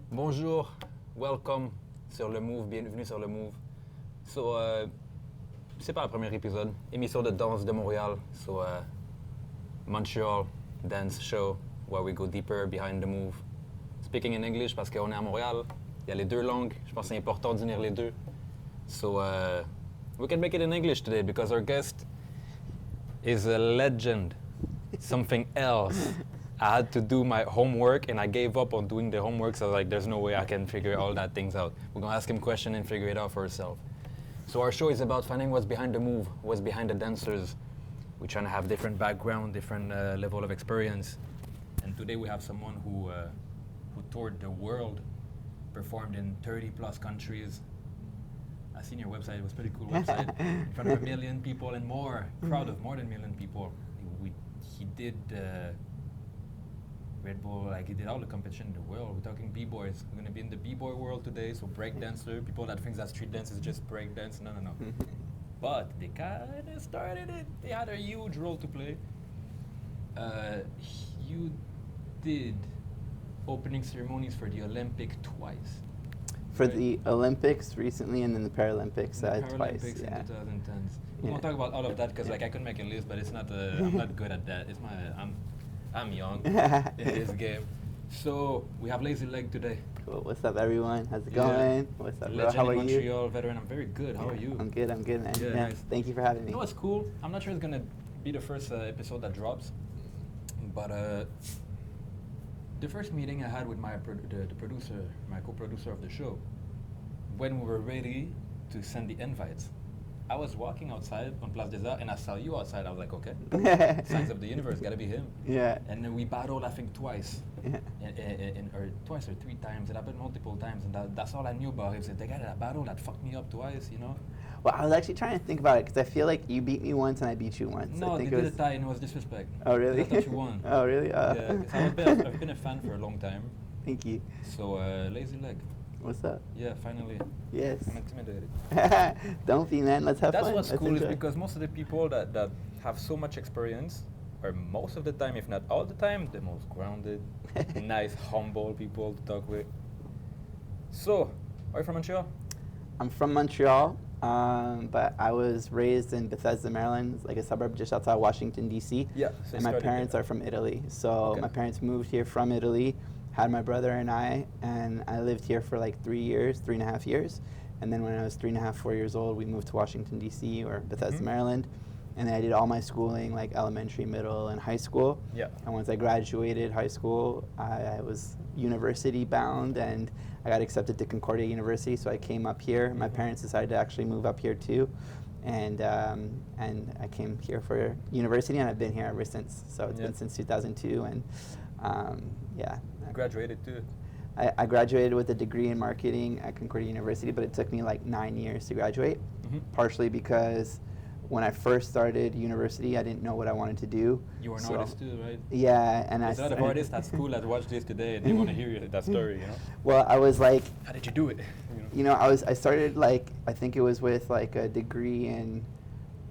Bonjour, welcome sur LeMove, bienvenue sur LeMove. So, c'est pas le premier épisode, émission de danse de Montréal. So, Montreal dance show where we go deeper behind the move. Speaking in English parce qu'on est à Montréal, il y a les deux langues, je pense que c'est important d'unir les deux. So, we can make it in English today because our guest is a legend, something else. I had to do my homework and I gave up on doing the homework, so I was like, there's no way I can figure all that things out. We're gonna ask him questions and figure it out for ourselves. So our show is about finding what's behind the move, what's behind the dancers. We're trying to have different background, different level of experience. And today we have someone who toured the world, performed in 30 plus countries. I seen your website, it was a pretty cool website. In front of 1 million people and more, crowd of more than 1 million people. He did Red Bull, like he did all the competition in the world. We're talking b-boys. We're gonna be in the b-boy world today, so break dancer, people that think that street dance is just break dance, no. But they kinda started it. They had a huge role to play. You did opening ceremonies for the Olympic twice. For the Olympics recently and then the Paralympics twice. Paralympics Yeah. in 2010s. We won't talk about all of that because like I could make a list, but it's not. I'm not good at that. It's I'm young in this game. So we have Lazylegz today. Cool. What's up, everyone? How's it going? What's up, bro? Legend How are in you? Montreal veteran. I'm very good. How are you? I'm good, man. Yeah, nice. Thank you for having me. You know what's cool? I'm not sure it's gonna be the first episode that drops, but the first meeting I had with the producer, my co-producer of the show, when we were ready to send the invites, I was walking outside on Place des Arts and I saw you outside. I was like, okay, signs of the universe, gotta be him. Yeah. And then we battled, I think, twice. Yeah. Or twice or 3 times. It happened multiple times, and that's all I knew about him. The guy that battled that fucked me up twice, you know? Well, I was actually trying to think about it because I feel like you beat me once and I beat you once. No, I they think did a tie and it was disrespect. Oh, really? I thought you won. Oh, really? Yeah, 'cause I've been a fan for a long time. Thank you. So, Lazylegz. What's up? Yeah, finally. Yes. I'm intimidated. Don't be, man. Let's have That's fun. what's Let's cool is enjoy. because most of the people that have so much experience are most of the time, if not all the time, the most grounded, nice, humble people to talk with. So, are you from Montreal? I'm from Montreal, but I was raised in Bethesda, Maryland. It's like a suburb just outside Washington, D.C. Yeah. And my parents are from Italy. So Okay. my parents moved here from Italy, had my brother and I lived here for like 3.5 years. And then when I was 3.5, 4 years old, we moved to Washington, D.C. or Bethesda, Maryland. And then I did all my schooling, like elementary, middle, and high school. Yeah. And once I graduated high school, I was university bound and I got accepted to Concordia University, so I came up here. My parents decided to actually move up here too. And I came here for university and I've been here ever since. So it's been since 2002 and yeah. You graduated too. I graduated with a degree in marketing at Concordia University, but it took me like 9 years to graduate, partially because when I first started university, I didn't know what I wanted to do. You were an artist too, right? Yeah, and There's a lot of artists at school that watch this today and they want to hear that story, you know? Well, I was like, How did you do it? I started like, I think it was with like a degree in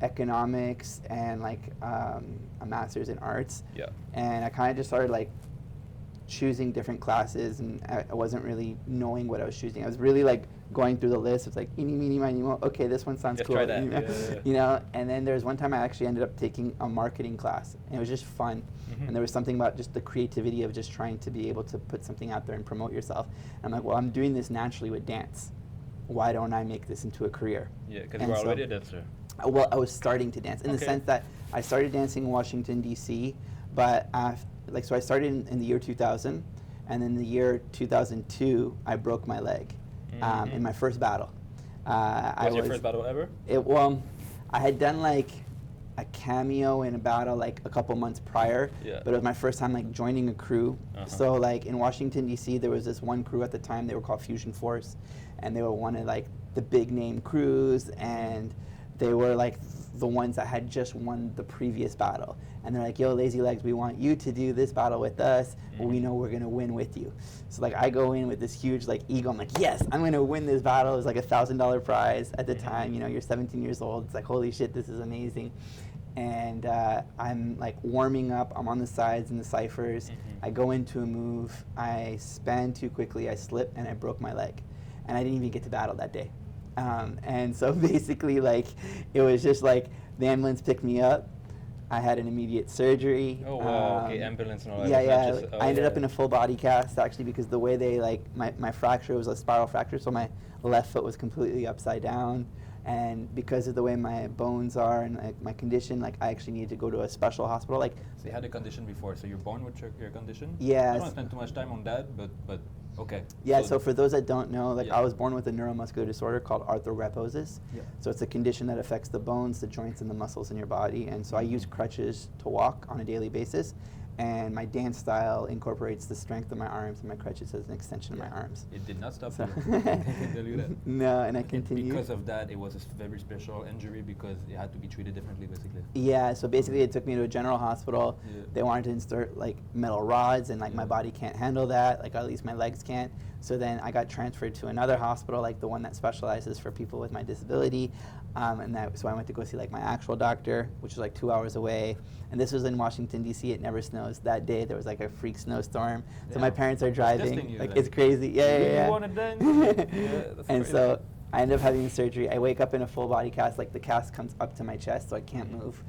economics and like a master's in arts. Yeah. And I kind of just started like choosing different classes and I wasn't really knowing what I was choosing. I was really like going through the list. It's like, eeny, meeny, miny, mo. Okay, this one sounds Let's cool. try that. You know? Yeah. You know? And then there's one time I actually ended up taking a marketing class and it was just fun. And there was something about just the creativity of just trying to be able to put something out there and promote yourself. And I'm like, well, I'm doing this naturally with dance. Why don't I make this into a career? Yeah, because you were already a dancer. Well, I was starting to dance in the sense that I started dancing in Washington, D.C., but so I started in the year 2000, and in the year 2002, I broke my leg in my first battle. Was your first battle ever? I had done like a cameo in a battle like a couple months prior, but it was my first time like joining a crew. So like in Washington, D.C., there was this one crew at the time, they were called Fusion Force, and they were one of like the big name crews, and they were like the ones that had just won the previous battle. And they're like, yo, Lazylegz, we want you to do this battle with us, but we know we're gonna win with you. So like I go in with this huge like ego, I'm like, yes, I'm gonna win this battle. It was like $1,000 prize at the time, you know, you're 17 years old. It's like, holy shit, this is amazing. and I'm like warming up. I'm on the sides in the ciphers. I go into a move. I span too quickly. I slip and I broke my leg, and I didn't even get to battle that day. And so basically, like, it was just like the ambulance picked me up. I had an immediate surgery. Oh wow! Okay, ambulance and all that. Yeah, yeah. I ended up in a full body cast actually, because the way they like my fracture was a spiral fracture, so my left foot was completely upside down. And because of the way my bones are and like my condition, like I actually needed to go to a special hospital. Like, so you had a condition before, so you're born with your condition? Yeah. I don't want to spend too much time on that, but okay. Yeah, so for those that don't know, like I was born with a neuromuscular disorder called arthrogryposis. Yeah. So it's a condition that affects the bones, the joints, and the muscles in your body. And so I use crutches to walk on a daily basis. And my dance style incorporates the strength of my arms and my crutches as an extension of my arms. It did not stop you. I can tell you that. No, and I continue. Because of that, it was a very special injury because it had to be treated differently, basically. Yeah, so basically it took me to a general hospital. Yeah. They wanted to insert like metal rods, and like my body can't handle that, like at least my legs can't. So then I got transferred to another hospital, like the one that specializes for people with my disability. So I went to go see like my actual doctor, which was like 2 hours away. And this was in Washington, D.C. It never snows. That day there was like a freak snowstorm. So my parents are driving. Like it's crazy. Yeah. You wanted that? And so I ended up having surgery. I wake up in a full body cast. Like the cast comes up to my chest, so I can't move.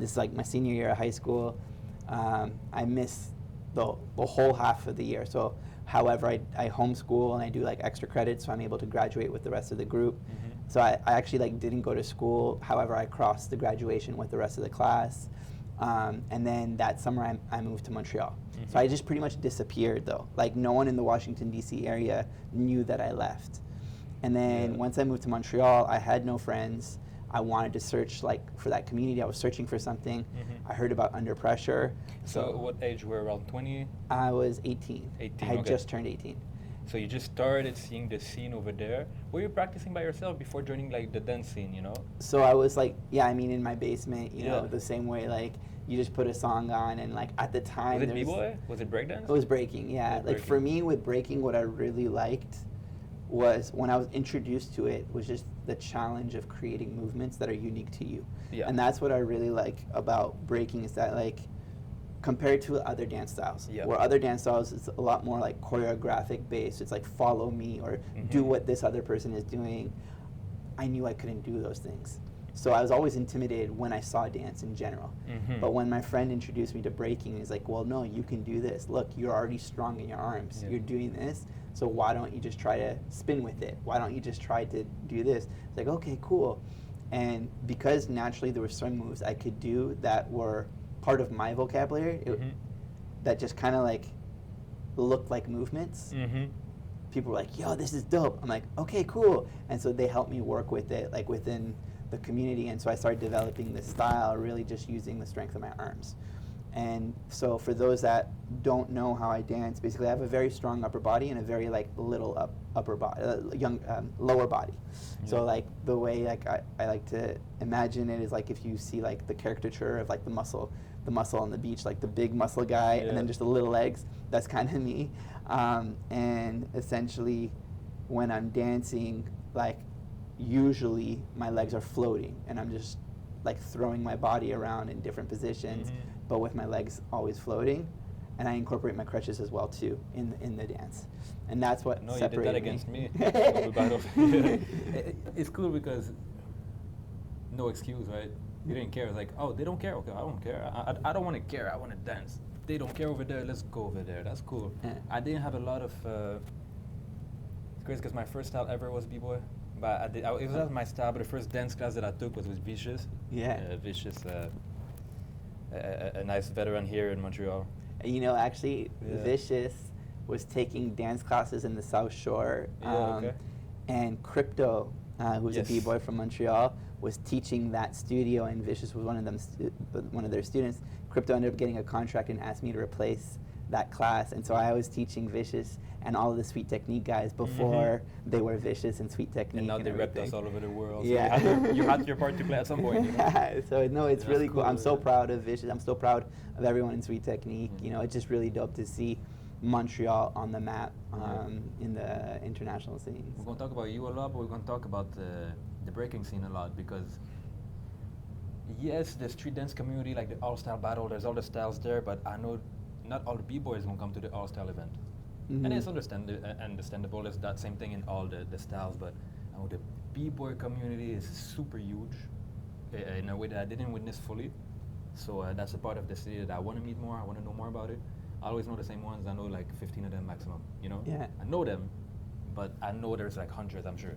This is like my senior year of high school. I miss the whole half of the year. So however, I homeschool and I do like extra credits, so I'm able to graduate with the rest of the group. So I actually like didn't go to school. However, I crossed the graduation with the rest of the class. And then that summer I moved to Montreal. So I just pretty much disappeared though. Like no one in the Washington DC area knew that I left. And then once I moved to Montreal, I had no friends. I wanted to search like for that community. I was searching for something. I heard about Under Pressure. So what age were you, around 20? I was 18. 18, I had just turned 18. So you just started seeing the scene over there. Were you practicing by yourself before joining like the dance scene, you know? So I was like, in my basement, you know, the same way like you just put a song on and like at the time. Was it B-Boy? Was it breakdance? It was breaking, yeah. Like for me with breaking, what I really liked was when I was introduced to it was just the challenge of creating movements that are unique to you. Yeah. And that's what I really like about breaking is that like compared to other dance styles, where other dance styles is a lot more like choreographic based. It's like follow me or do what this other person is doing. I knew I couldn't do those things. So I was always intimidated when I saw dance in general. But when my friend introduced me to breaking, he's like, well, no, you can do this. Look, you're already strong in your arms. You're doing this. So why don't you just try to spin with it? Why don't you just try to do this? It's like, okay, cool. And because naturally there were some moves I could do that were part of my vocabulary that just kind of like looked like movements. People were like, yo, this is dope. I'm like, okay, cool. And so they helped me work with it like within the community. And so I started developing this style, really just using the strength of my arms. And so for those that don't know how I dance, basically I have a very strong upper body and a very like little upper body, lower body. So like the way like I like to imagine it is like if you see like the caricature of like the muscle on the beach, like the big muscle guy and then just the little legs, that's kind of me. And essentially when I'm dancing, like usually my legs are floating and I'm just like throwing my body around in different positions, but with my legs always floating, and I incorporate my crutches as well too in the dance, and that's what separated you did that against me. It's cool because no excuse, right? You didn't care. It's like, oh, they don't care. Okay, I don't care. I don't want to care. I want to dance. They don't care over there. Let's go over there. That's cool. I didn't have a lot of. It's crazy because my first style ever was B-Boy. But it was not my style, but the first dance class that I took was with Vicious. Vicious, a nice veteran here in Montreal. You know, actually, Vicious was taking dance classes in the South Shore. And Crypto, who's a B-Boy from Montreal, was teaching that studio, and Vicious was one of their students. Crypto ended up getting a contract and asked me to replace that class, and so I was teaching Vicious and all of the Sweet Technique guys before they were Vicious and Sweet Technique. And now they repped us all over the world. So Yeah, you had your part to play at some point. You know? Yeah, so no, it's really cool. I'm so proud of Vicious. I'm so proud of everyone in Sweet Technique. You know, it's just really dope to see Montreal on the map in the international scenes. We're gonna talk about you a lot, but we're gonna talk about the breaking scene a lot because Yes, the street dance community, like the all-style battle, there's all the styles there, but I know not all the b-boys gonna come to the all-style event. And it's understandable. There's that same thing in all the styles, but I know the b-boy community is super huge in a way that I didn't witness fully. So that's a part of the city that I want to meet more. I want to know more about it. I always know the same ones. I know like 15 of them maximum. You know. Yeah. I know them, but I know there's like hundreds. I'm sure.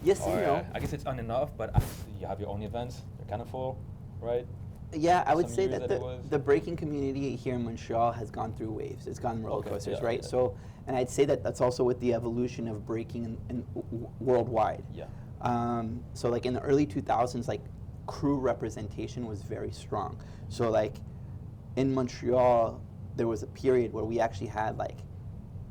Yes, or, you know. I guess it's enough, but you have your own events. They're kind of full, right? Yeah, I would Some say years that that the breaking community here in Montreal has gone through waves. It's gone roller coasters, right? Yeah. So, and I'd say that that's also with the evolution of breaking worldwide. Yeah. So like in the early 2000s, like crew representation was very strong. So like in Montreal, there was a period where we actually had like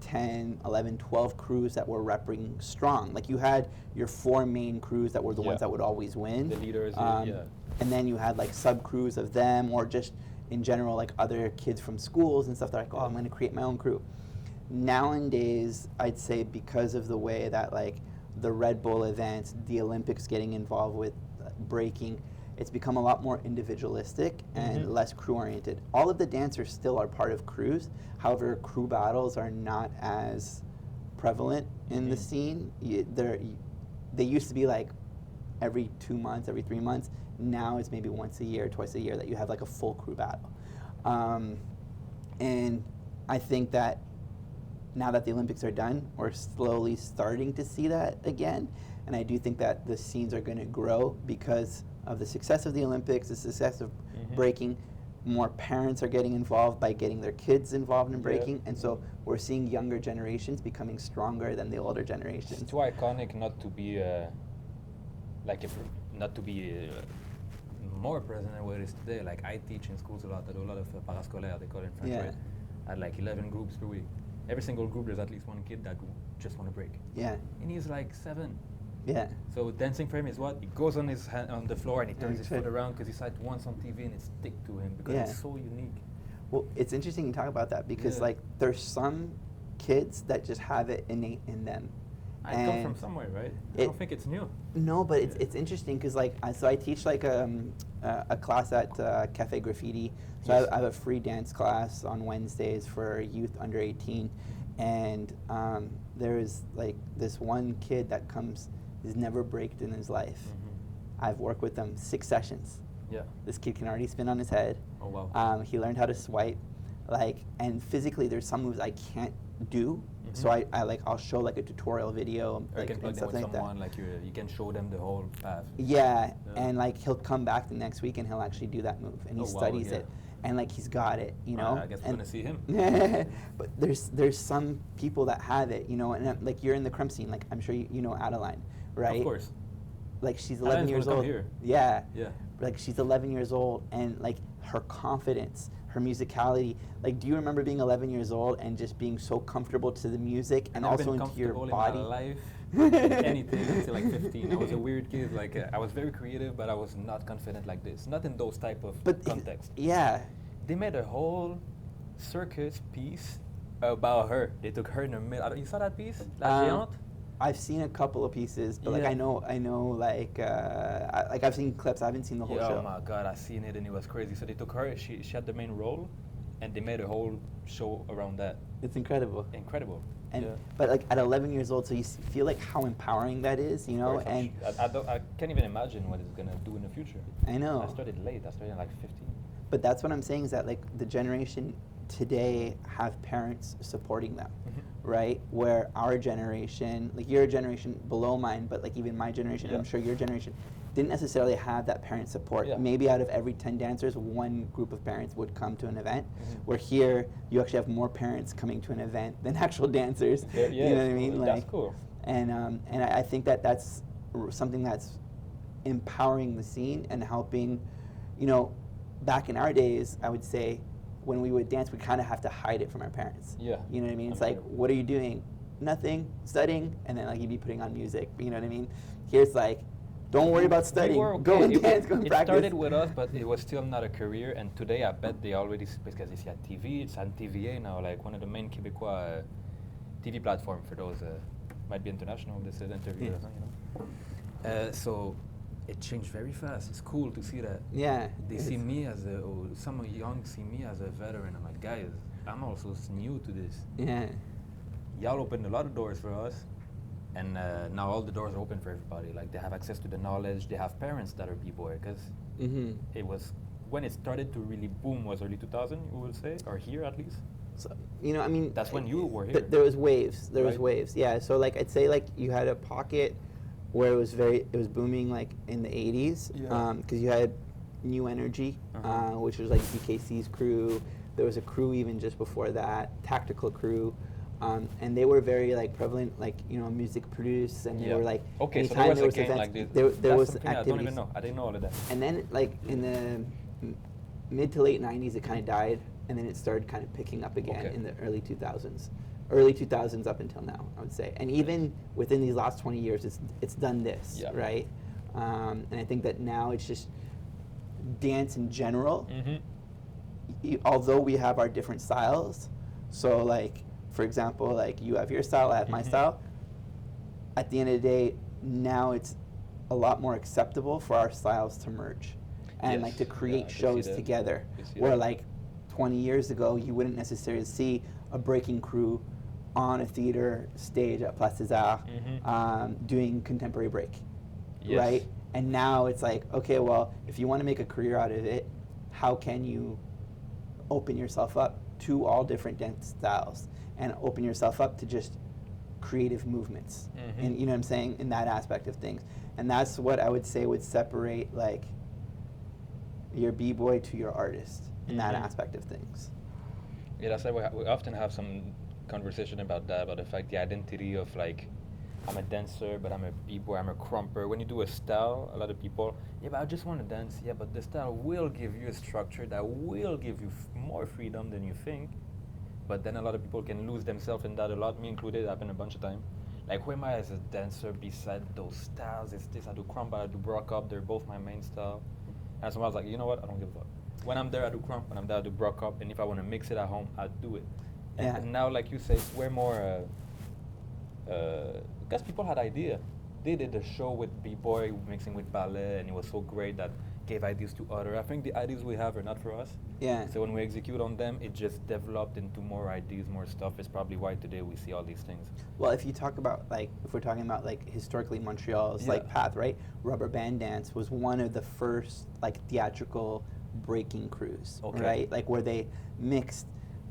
10, 11, 12 crews that were repping strong. Like you had your 4 main crews that were the ones that would always win. The leaders, And then you had like sub crews of them, or just in general like other kids from schools and stuff. They're like, oh, I'm going to create my own crew. Nowadays, I'd say because of the way that like the Red Bull events, the Olympics getting involved with breaking, it's become a lot more individualistic and less crew oriented. All of the dancers still are part of crews. However, crew battles are not as prevalent in the scene. They used to be like every 2 months, every 3 months. Now it's maybe once a year, twice a year that you have like a full crew battle. And I think that now that the Olympics are done, we're slowly starting to see that again. And I do think that the scenes are going to grow because of the success of the Olympics, the success of breaking. More parents are getting involved by getting their kids involved in breaking. And so we're seeing younger generations becoming stronger than the older generations. It's too iconic not to be more present than what it is today. Like I teach in schools a lot. I do a lot of parascolaire, they call it in French, right? I had like 11 groups per week. Every single group, there's at least one kid that just want to break. Yeah. And he's like 7. Yeah. So dancing for him is what? He goes on his hand on the floor and he turns his foot around because he saw it once on TV and it stick to him because it's so unique. Well, it's interesting you talk about that because like there's some kids that just have it innate in them. I come from somewhere, right? I don't think it's new. No, but it's interesting because like so I teach like a class at Cafe Graffiti. So I have a free dance class on Wednesdays for youth under 18, and there's like this one kid that comes. He's never braked in his life. I've worked with him 6 sessions. Yeah. This kid can already spin on his head. Oh wow. He learned how to swipe, and physically there's some moves I can't do. So I'll show like a tutorial video, or you can plug them with someone, like you can show them the whole path. Yeah, and like he'll come back the next week and he'll actually do that move and he studies it, and like he's got it, you know. I guess we're gonna see him. But there's some people that have it, you know, and like you're in the crump scene, like I'm sure you know Adeline, right? Of course. Like she's 11 years old. Here. Yeah. Yeah. Like she's 11 years old, and like her confidence, her musicality. Like, do you remember being 11 years old and just being so comfortable to the music and also into your body? In my life, anything until like 15. I was a weird kid. Like I was very creative, but I was not confident like this. Not in those type of contexts. Yeah. They made a whole circus piece about her. They took her in the middle. You saw that piece, La Géante? I've seen a couple of pieces, but like I know, like I've seen clips. I haven't seen the whole show. Oh my God, I seen it and it was crazy. So they took her. She had the main role, and they made a whole show around that. It's incredible. Incredible. And but like at 11 years old, so you feel like how empowering that is, you know. And I can't even imagine what it's gonna do in the future. I know. I started late. I started at like 15. But that's what I'm saying is that like the generation today have parents supporting them, right? Where our generation, like your generation below mine, but like even my generation, I'm sure your generation, didn't necessarily have that parent support. Maybe out of every 10 dancers, one group of parents would come to an event. Where here, you actually have more parents coming to an event than actual dancers. You know what I mean? Like, that's cool. And I think that that's something that's empowering the scene and helping, you know, back in our days, I would say, when we would dance, we kind of have to hide it from our parents. Yeah. You know what I mean? It's like, what are you doing? Nothing, studying, and then like you'd be putting on music. You know what I mean? Here it's like, don't worry about studying. Go and dance, go and practice. It started with us, but it was still not a career. And today, I bet they already, because it's at TV, it's on TVA now, like one of the main Québécois TV platform for those might be international. This is interview or something, you know. So it changed very fast. It's cool to see that. Yeah. They see me as some young see me as a veteran. I'm like, guys, I'm also new to this. Yeah. Y'all opened a lot of doors for us, and now all the doors are open for everybody. Like, they have access to the knowledge. They have parents that are b-boy, because it was when it started to really boom was early 2000, you would say, or here at least. So, you know, I mean, that's when you were here. There was waves. There was Right. waves. Yeah. So like I'd say like you had a pocket where it was booming like in the 80s. Yeah. Because you had New Energy, which was like BKC's crew. There was a crew even just before that, Tactical Crew. And they were very like prevalent, like, you know, music produced, and they were like, okay, so anytime there was a game events, like this. there was something activities. I don't even know. I didn't know all of that. And then like in the mid to late 90s, it kind of died, and then it started kind of picking up again in the early 2000s. Early 2000s up until now, I would say. And even within these last 20 years, it's done this, right? And I think that now it's just dance in general. Although we have our different styles, so like, for example, like you have your style, I have my style. At the end of the day, now it's a lot more acceptable for our styles to merge and like to create shows together. Where like 20 years ago, you wouldn't necessarily see a breaking crew on a theater stage at Place des Arts doing contemporary break, right? And now it's like, okay, well, if you want to make a career out of it, how can you open yourself up to all different dance styles and open yourself up to just creative movements? And you know what I'm saying, in that aspect of things. And that's what I would say would separate like your b-boy to your artist in that aspect of things. Yeah, that's why we often have some conversation about that, about the fact, the identity of like, I'm a dancer, but I'm a b-boy, I'm a crumper. When you do a style, a lot of people, yeah, but I just want to dance. Yeah, but the style will give you a structure that will give you more freedom than you think. But then a lot of people can lose themselves in that a lot, me included. It happened a bunch of times. Like, who am I as a dancer beside those styles? It's this, I do crump, I do brock up. They're both my main style. And so I was like, you know what? I don't give a fuck. When I'm there, I do crump. When I'm there, I do brock up. And if I want to mix it at home, I do it. And now, like you say, it's way more, because people had idea. They did a show with b-boy mixing with ballet, and it was so great that gave ideas to others. I think the ideas we have are not for us. Yeah. So when we execute on them, it just developed into more ideas, more stuff. It's probably why today we see all these things. Well, if you talk about like, if we're talking about like historically Montreal's like path, right? Rubber Band Dance was one of the first like theatrical breaking crews, right? Like where they mixed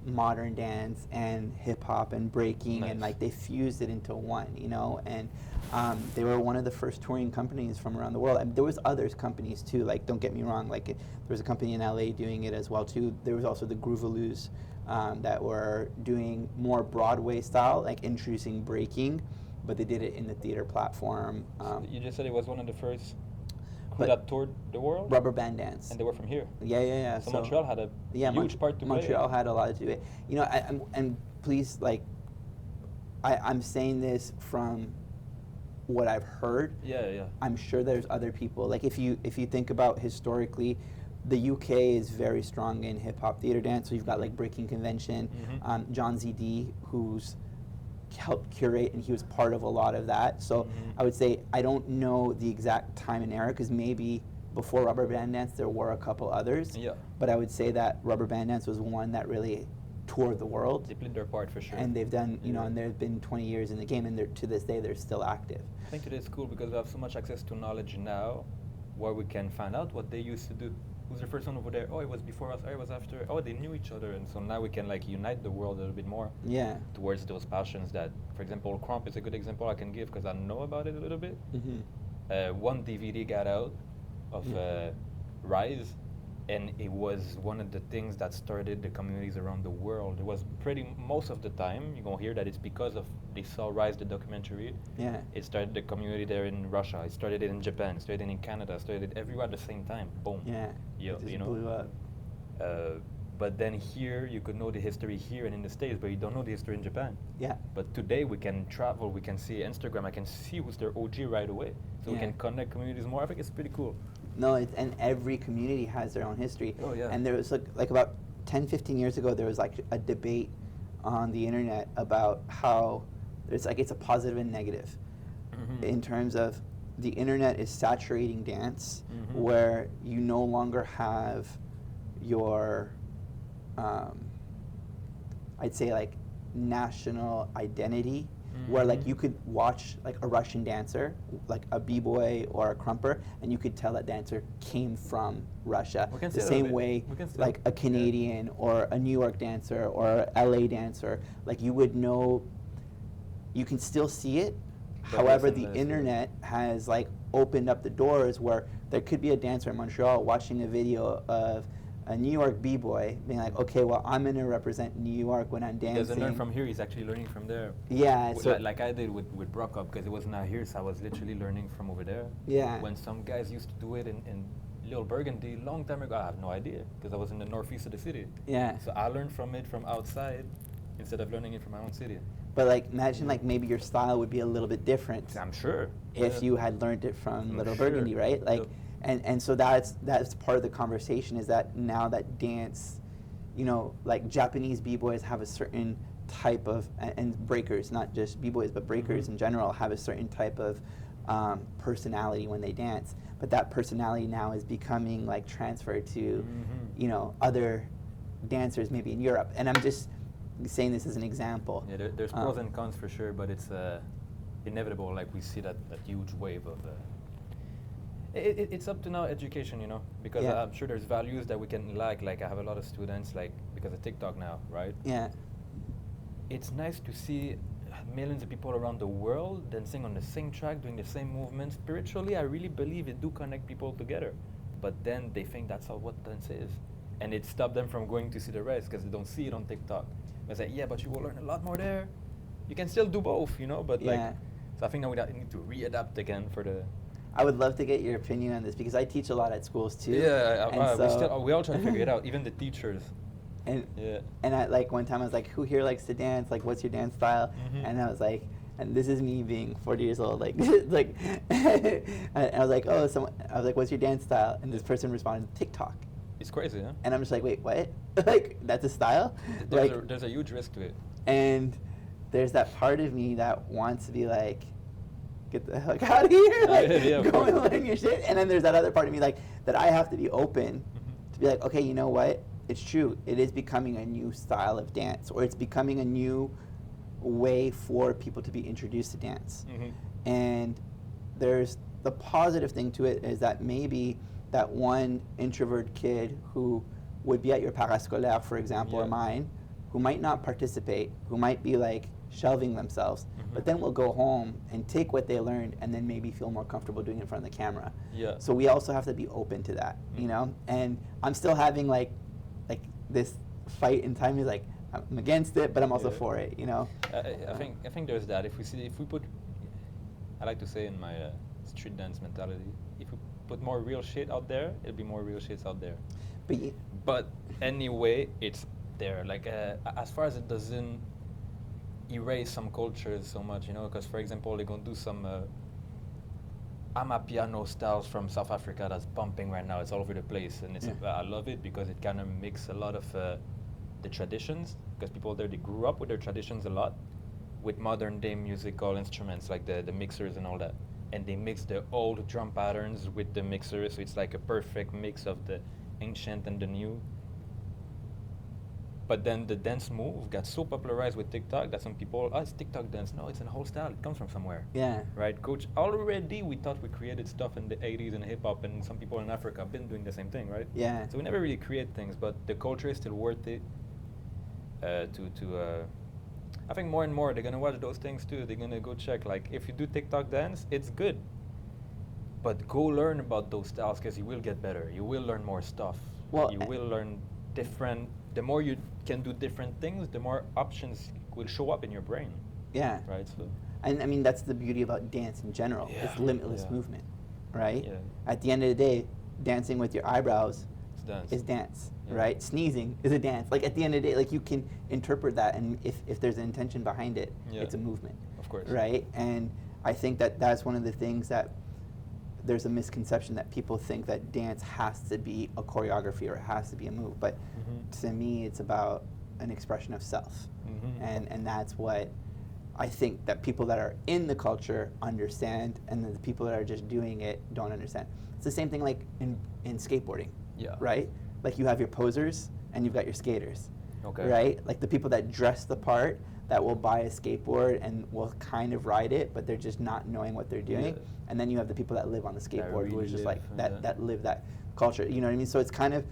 modern dance and hip hop and breaking, and like they fused it into one, you know. And they were one of the first touring companies from around the world. I mean, there was other companies too, like, don't get me wrong, like there was a company in LA doing it as well too. There was also the Groovaloos that were doing more Broadway style, like introducing breaking, but they did it in the theater platform. So you just said it was one of the first that toured the world? Rubber Band Dance. And they were from here? Yeah. So Montreal had a huge part to play. Montreal had a lot to do it. You know, and please, like, I'm saying this from what I've heard. Yeah. I'm sure there's other people. Like, if you think about historically, the UK is very strong in hip hop theater dance. So you've got like Breaking Convention, John ZD, who's helped curate, and he was part of a lot of that. So I would say I don't know the exact time and era, because maybe before Rubber Band Dance there were a couple others. Yeah. But I would say that Rubber Band Dance was one that really toured the world. They played their part for sure. And they've done, you know, and they've been 20 years in the game, and to this day they're still active. I think today it's cool because we have so much access to knowledge now, where we can find out what they used to do. Who's the first one over there? Oh, it was before us. Oh, it was after. Oh, they knew each other, and so now we can like unite the world a little bit more. Yeah. Towards those passions that, for example, crump is a good example I can give because I know about it a little bit. One DVD got out of Rise, and it was one of the things that started the communities around the world. It was most of the time you're gonna hear that it's because of they saw Rise, the documentary. Yeah. It started the community there in Russia. It started it in Japan. It started in Canada. It started everywhere at the same time. Boom. Yeah. You know. Blew up. But then here you could know the history here and in the States, but you don't know the history in Japan. Yeah. But today we can travel. We can see Instagram. I can see who's their OG right away. So we can connect communities more. I think it's pretty cool. No, and every community has their own history. Oh, yeah. And there was like about 10, 15 years ago, there was like a debate on the internet about how it's a positive and negative in terms of the internet is saturating dance, where you no longer have your, I'd say like national identity, where like you could watch like a Russian dancer, like a b-boy or a crumper, and you could tell that dancer came from Russia. The same way like a Canadian or a New York dancer or a LA dancer, like you would know, you can still see it. However, the internet has like opened up the doors where there could be a dancer in Montreal watching a video of a New York b-boy being like, okay, well, I'm going to represent New York when I'm dancing. He doesn't learn from here, he's actually learning from there. Yeah. So like I did with Brock because it was not here, so I was literally learning from over there. Yeah. When some guys used to do it in Little Burgundy long time ago, I have no idea because I was in the northeast of the city. Yeah. So I learned from it from outside instead of learning it from my own city. But like, imagine like maybe your style would be a little bit different. I'm sure. If you had learned it from Little Burgundy, right? Like, and so that's part of the conversation, is that now that dance, you know, like Japanese b-boys have a certain type of, and breakers, not just b-boys, but breakers in general have a certain type of personality when they dance. But that personality now is becoming like transferred to, you know, other dancers maybe in Europe. And I'm just saying this as an example. Yeah, there's pros and cons for sure, but it's inevitable. Like we see that huge wave of. It's up to now education, you know, because I'm sure there's values that we can like I have a lot of students like because of TikTok now, right? Yeah. It's nice to see millions of people around the world dancing on the same track, doing the same movements. Spiritually, I really believe it do connect people together, but then they think that's all what dance is, and it stopped them from going to see the rest because they don't see it on TikTok. I say, yeah, but you will learn a lot more there. You can still do both, you know, but like, so I think now we need to readapt again for the. I would love to get your opinion on this because I teach a lot at schools too. Yeah, we all try to figure it out, even the teachers. And I like one time I was like, who here likes to dance? Like, what's your dance style? And I was like, and this is me being 40 years old, like, like, I was like, I was like, what's your dance style? And this person responded, TikTok. It's crazy, huh? And I'm just like, wait, what? Like, that's a style? There's a huge risk to it. And there's that part of me that wants to be like, get the heck out of here, like, go and learn your shit. And then there's that other part of me like that I have to be open to be like, okay, you know what? It's true. It is becoming a new style of dance, or it's becoming a new way for people to be introduced to dance. And there's the positive thing to it is that maybe that one introvert kid who would be at your parascolaire, for example, or mine, who might not participate, who might be like shelving themselves, but then will go home and take what they learned and then maybe feel more comfortable doing it in front of the camera. So we also have to be open to that, you know? And I'm still having like this fight in time. Is like, I'm against it, but I'm also for it, you know? I think there's that. If we put, I like to say in my street dance mentality, if we put more real shit out there, it'll be more real shits out there. But anyway, it's there. Like as far as it doesn't erase some cultures so much, you know, because for example, they're gonna do some Amapiano styles from South Africa that's bumping right now. It's all over the place, and it's I love it because it kind of mix a lot of the traditions, because people there, they grew up with their traditions a lot, with modern day musical instruments like the mixers and all that, and they mix the old drum patterns with the mixers, so it's like a perfect mix of the ancient and the new. But then the dance move got so popularized with TikTok that some people, it's TikTok dance. No, it's a whole style. It comes from somewhere. Right, coach? Already we thought we created stuff in the 80s and hip-hop, and some people in Africa have been doing the same thing, right? So we never really create things, but the culture is still worth it I think more and more they're going to watch those things too. They're going to go check. Like, if you do TikTok dance, it's good. But go learn about those styles because you will get better. You will learn more stuff. You will learn different. The more you can do different things, the more options will show up in your brain. Right. So. And I mean, that's the beauty about dance in general. It's limitless movement, right? At the end of the day, dancing with your eyebrows is dance, right? Sneezing is a dance. Like at the end of the day, like you can interpret that, and if there's an intention behind it, it's a movement. Of course. Right? And I think that that's one of the things that there's a misconception that people think that dance has to be a choreography or it has to be a move. But to me, it's about an expression of self. And that's what I think that people that are in the culture understand, and the people that are just doing it don't understand. It's the same thing like in skateboarding, right? Like you have your posers and you've got your skaters, right? Like the people that dress the part, that will buy a skateboard and will kind of ride it, but they're just not knowing what they're doing. And then you have the people that live on the skateboard who are just like that live that culture. You know what I mean? So it's kind of,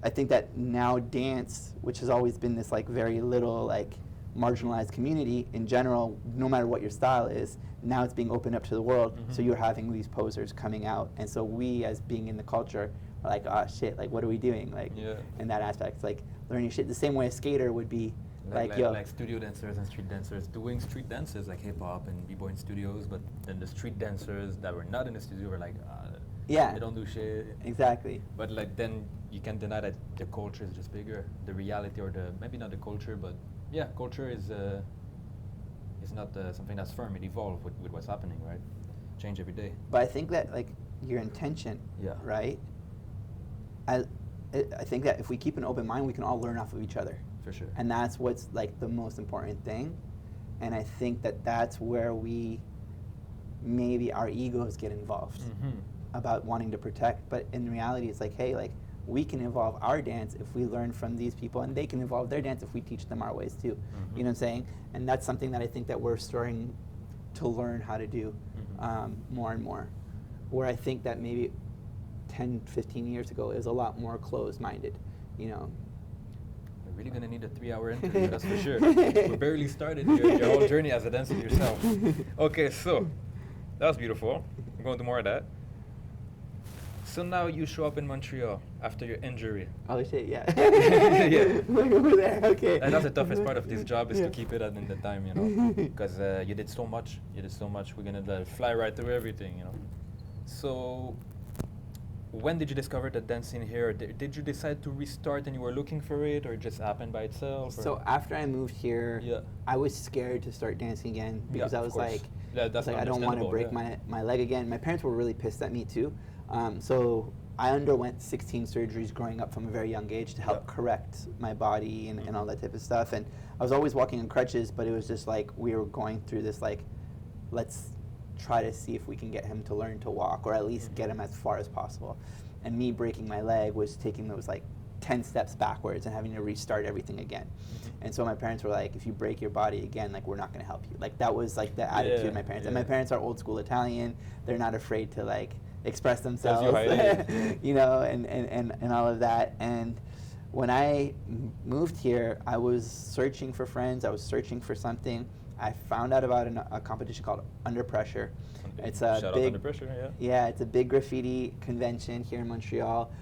I think that now dance, which has always been this like very little like marginalized community in general, no matter what your style is, now it's being opened up to the world. So you're having these posers coming out, and so we as being in the culture are like, oh shit, like what are we doing? Like in that aspect, like learning shit the same way a skater would be. Like studio dancers and street dancers doing street dances like hip hop and b-boy in studios, but then the street dancers that were not in the studio were like, they don't do shit. Exactly. But like then you can't deny that the culture is just bigger. The reality, or the maybe not the culture, but culture is not something that's firm. It evolves with what's happening, right? Change every day. But I think that like your intention, right? I think that if we keep an open mind, we can all learn off of each other. For sure. And that's what's like the most important thing. And I think that that's where maybe our egos get involved about wanting to protect. But in reality, it's like, hey, like we can evolve our dance if we learn from these people, and they can evolve their dance if we teach them our ways too. You know what I'm saying? And that's something that I think that we're starting to learn how to do more and more. Where I think that maybe 10, 15 years ago, it was a lot more closed-minded, you know. We're really going to need a 3-hour interview, that's for sure. We're barely started your whole journey as a dancer yourself. Okay, so that was beautiful. I'm going to do more of that. So now you show up in Montreal after your injury. Oh shit, yeah. Over there, okay. And that's the toughest part of this job, is to keep it in the time, you know. Because you did so much. We're going to fly right through everything, you know. So when did you discover the dancing here? Did you decide to restart and you were looking for it, or it just happened by itself? So after I moved here, I was scared to start dancing again, because I was like, I don't want to break my leg again. My parents were really pissed at me too. So I underwent 16 surgeries growing up from a very young age to help correct my body and all that type of stuff. And I was always walking on crutches, but it was just like we were going through this like, let's try to see if we can get him to learn to walk, or at least get him as far as possible. And me breaking my leg was taking those like 10 steps backwards and having to restart everything again. And so my parents were like, if you break your body again, like we're not going to help you. Like that was like the attitude of my parents. And my parents are old school Italian. They're not afraid to like express themselves, you know, and all of that. And when I moved here, I was searching for friends. I was searching for something. I found out about a competition called Under Pressure. It's a Shout big, out Under Pressure, it's a big graffiti convention here in Montreal,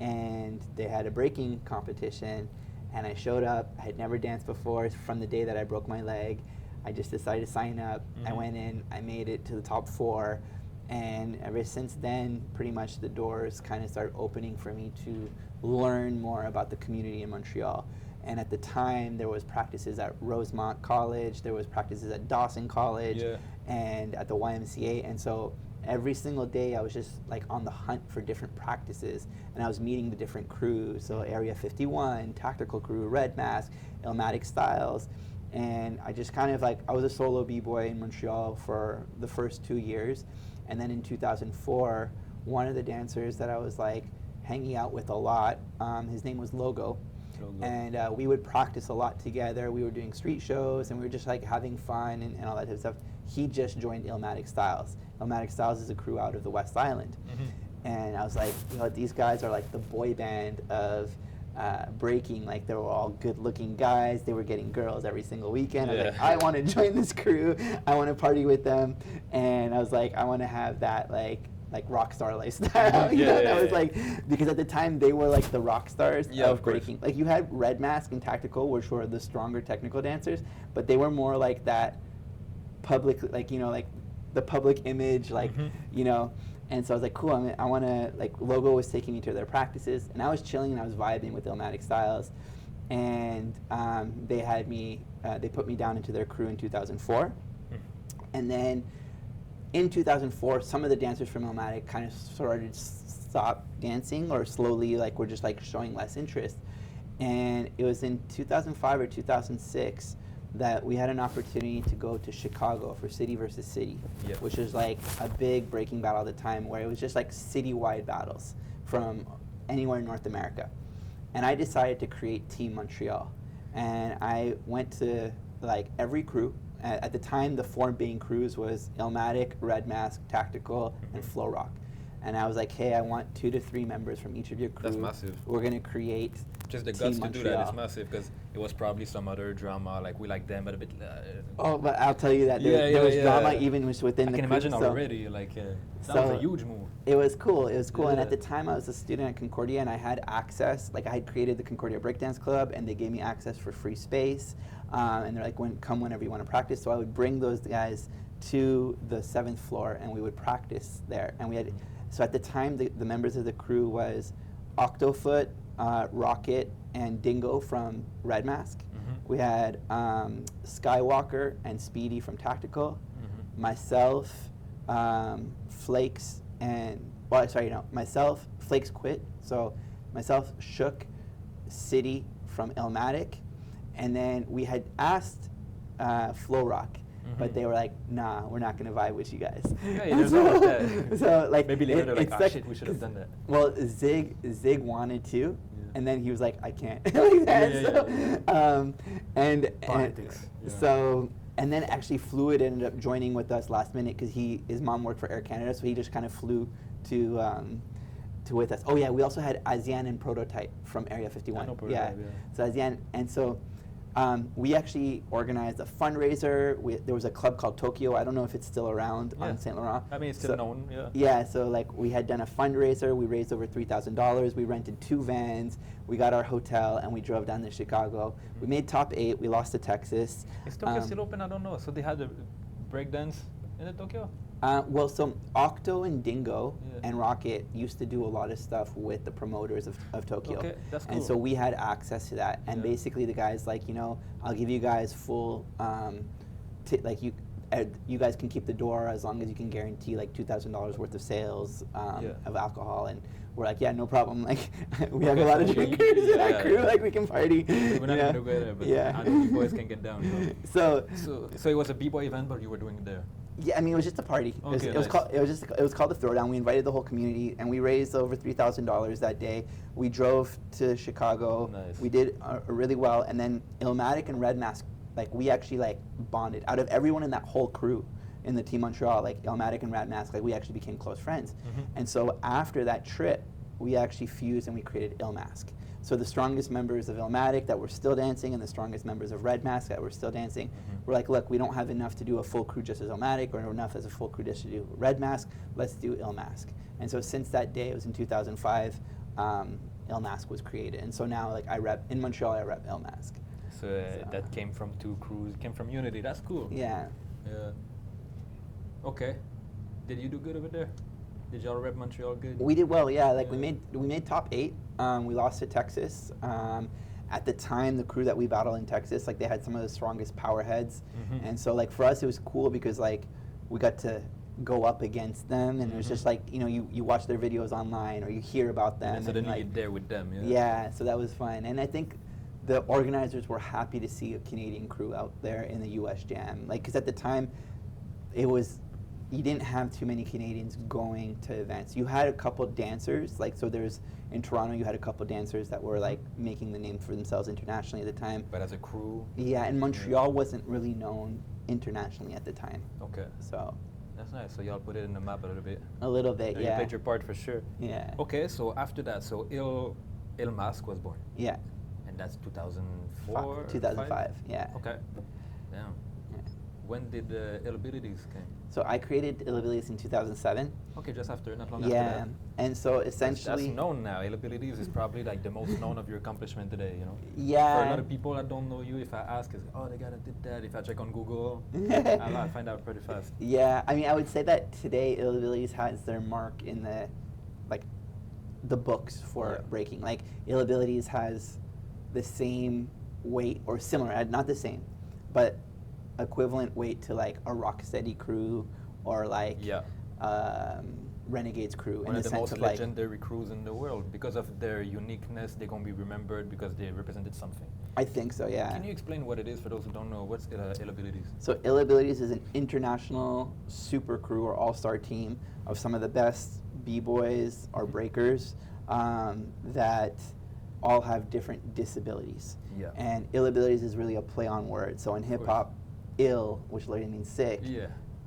and they had a breaking competition, and I showed up. I had never danced before. From the day that I broke my leg, I just decided to sign up. I went in. I made it to the top 4, and ever since then, pretty much the doors kind of started opening for me to learn more about the community in Montreal. And at the time, there was practices at Rosemont College, there was practices at Dawson College, and at the YMCA. And so every single day, I was just like on the hunt for different practices, and I was meeting the different crews. So Area 51, Tactical Crew, Red Mask, Illmatic Styles. And I just kind of like, I was a solo b-boy in Montreal for the first 2 years. And then in 2004, one of the dancers that I was like hanging out with a lot, his name was Logo. And we would practice a lot together. We were doing street shows, and we were just like having fun and all that type of stuff. He just joined Illmatic Styles. Illmatic Styles is a crew out of the West Island. And I was like, you know, these guys are like the boy band of breaking. Like they were all good-looking guys. They were getting girls every single weekend. I was like, I want to join this crew. I want to party with them. And I was like, I want to have that like rock star lifestyle. That was like, because at the time they were like the rock stars of breaking. Like you had Red Mask and Tactical, which were the stronger technical dancers, but they were more like that public, like, you know, like the public image, like, you know. And so I was like, cool, I want to, like, Logo was taking me to their practices, and I was chilling and I was vibing with Illmatic Styles. And they had me, they put me down into their crew in 2004. And then in 2004, some of the dancers from Illmatic kind of started to stop dancing, or slowly like were just like showing less interest. And it was in 2005 or 2006 that we had an opportunity to go to Chicago for City versus City, which is like a big breaking battle at the time where it was just like citywide battles from anywhere in North America. And I decided to create Team Montreal. And I went to like every crew. At the time, the four main crews was Illmatic, Red Mask, Tactical, and Flow Rock. And I was like, hey, I want 2 to 3 members from each of your crews. That's massive. We're going to create just the Team guts Montreal. to do that is massive because it was probably some other drama, like we like them, but a bit. Oh, but I'll tell you that there was drama even within the crew. I can imagine already, like, that was a huge move. It was cool. It was cool. And at the time, I was a student at Concordia, and I had access. Like, I had created the Concordia Breakdance Club, and they gave me access for free space. And they're like, come whenever you want to practice. So I would bring those guys to the 7th floor, and we would practice there. And we had, so at the time, the members of the crew was Octofoot, Rocket, and Dingo from Red Mask. We had Skywalker and Speedy from Tactical. Myself, Flakes, and myself, Flakes quit. So myself, Shook, City from Illmatic, and then we had asked Flow Rock, but they were like, nah, we're not going to vibe with you guys. Yeah, there's always that. So like, maybe later they're like, shit, we should have done that. Well, Zig wanted to, and then he was like, I can't. Like that. And politics. So, and then actually Fluid ended up joining with us last minute because his mom worked for Air Canada, so he just kind of flew to with us. Oh yeah, we also had Azian and Prototype from Area 51. I know Prototype, yeah. So Azian, and so we actually organized a fundraiser. There was a club called Tokyo. I don't know if it's still around on Saint Laurent. I mean, it's still known, yeah. Yeah, so like we had done a fundraiser. We raised over $3,000. We rented 2 vans. We got our hotel, and we drove down to Chicago. We made top 8. We lost to Texas. Is Tokyo still open? I don't know. So they had the breakdance in the Tokyo? Well, so Octo and Dingo and Rocket used to do a lot of stuff with the promoters of Tokyo. Okay, that's cool. And so we had access to that. And basically the guys like, I'll give you guys full, you guys can keep the door as long as you can guarantee like $2,000 worth of sales of alcohol. And we're like, yeah, no problem. Like, we have a lot of drinkers in our crew. Like, we can party. We're not going to go there, but I know you boys can get down. So it was a B-boy event, but you were doing it there. Yeah, I mean, it was just a party. Okay, it was called the Throwdown. We invited the whole community, and we raised over $3,000 that day. We drove to Chicago. Nice. We did really well, and then Illmatic and Red Mask, like we actually like bonded. Out of everyone in that whole crew, in the Team Montreal, like Illmatic and Red Mask, like we actually became close friends. And so after that trip, we actually fused and we created Illmask. So the strongest members of Illmatic that were still dancing and the strongest members of Red Mask that were still dancing were like, look, we don't have enough to do a full crew just as Illmatic or enough as a full crew just to do Red Mask. Let's do Illmask. And so since that day, it was in 2005, Illmask was created. And so now like in Montreal, I rep Illmask. So that came from 2 crews, came from Unity. That's cool. Yeah. Yeah. Okay. Did you do good over there? Did y'all rep Montreal good? We did well, yeah. Like we made top 8. We lost to Texas. At the time, the crew that we battled in Texas, like they had some of the strongest power heads, and so like for us, it was cool because like we got to go up against them, and it was just like you watch their videos online or you hear about them. And so then you get there with them, Yeah, so that was fun, and I think the organizers were happy to see a Canadian crew out there in the U.S. Jam, like because at the time, you didn't have too many Canadians going to events. You had a couple dancers, like so there's in Toronto you had a couple dancers that were like making the name for themselves internationally at the time. But as a crew? Yeah, and Montreal wasn't really known internationally at the time. Okay. So that's nice. So y'all put it in the map a little bit. A little bit, yeah. You played your part for sure. Yeah. Okay, so after that, so Il Mask was born. Yeah. And that's 2004? 2005, yeah. Okay. Damn. Yeah. When did Ill Abilities came? So I created Ill Abilities in 2007. Okay, just after, not long after that. Yeah, and so essentially... That's known now. Ill Abilities is probably like the most known of your accomplishment today, Yeah. For a lot of people that don't know you, if I ask, is oh, they did that. If I check on Google, I'll find out pretty fast. Yeah, I mean, I would say that today Ill Abilities has their mark in the books for breaking. Like, Ill Abilities has the same weight, or similar, not the same, but equivalent weight to like a Rocksteady crew or like Renegade's crew One in of the the sense most of like. legendary crews in the world. Because of their uniqueness, they're going to be remembered because they represented something. I think so, yeah. Can you explain what it is for those who don't know? What's Ill Abilities? So Ill Abilities is an international super crew or all-star team of some of the best b-boys or breakers that all have different disabilities. Yeah. And Ill Abilities is really a play on words. So in hip-hop, ill, which literally means sick,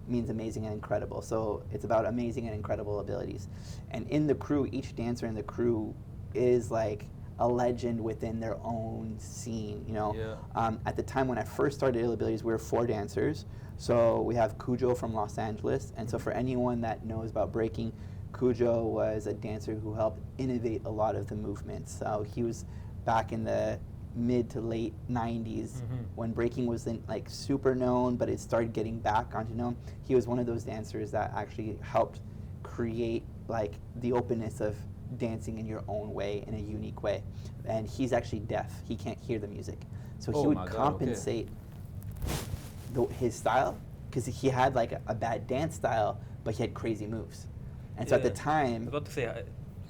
means amazing and incredible. So it's about amazing and incredible abilities. And in the crew, each dancer in the crew is like a legend within their own scene, you know. Yeah. At the time when I first started Ill Abilities, we were 4 dancers. So we have Cujo from Los Angeles. And so for anyone that knows about breaking, Cujo was a dancer who helped innovate a lot of the movements. So he was back in the mid to late 90s when breaking wasn't like super known, but it started getting back onto known. He was one of those dancers that actually helped create like the openness of dancing in your own way, in a unique way. And he's actually deaf. He can't hear the music. So he would compensate his style, because he had like a bad dance style, but he had crazy moves. And so at the time... I was about to say,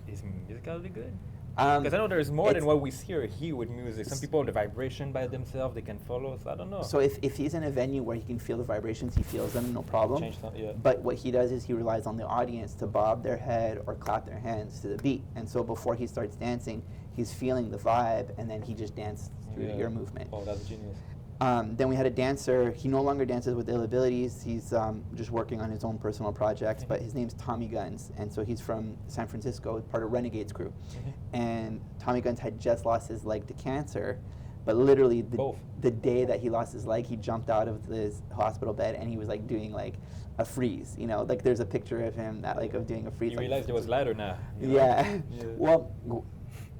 is musicality good? Because I know there's more than what we see or hear with music. Some people, the vibration by themselves, they can follow, so I don't know. So if he's in a venue where he can feel the vibrations, he feels them, no problem. Yeah. But what he does is he relies on the audience to bob their head or clap their hands to the beat. And so before he starts dancing, he's feeling the vibe, and then he just dances through your movement. Oh, that's genius. Then we had a dancer. He no longer dances with Ill Abilities. He's just working on his own personal projects, but his name's Tommy Guns. And so he's from San Francisco, part of Renegade's crew. And Tommy Guns had just lost his leg to cancer, but literally the day that he lost his leg, he jumped out of his hospital bed and he was like doing like a freeze, you know, like there's a picture of him that like of doing a freeze. You realized it was lighter now. Yeah. Well,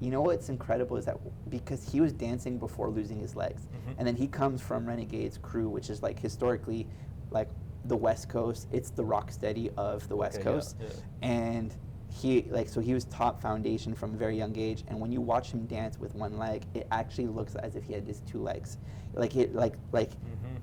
you know what's incredible is that because he was dancing before losing his legs, and then he comes from Renegade's crew, which is like historically like the West Coast. It's the Rocksteady of the West Coast. And he he was taught foundation from a very young age, and when you watch him dance with one leg, it actually looks as if he had his 2 legs.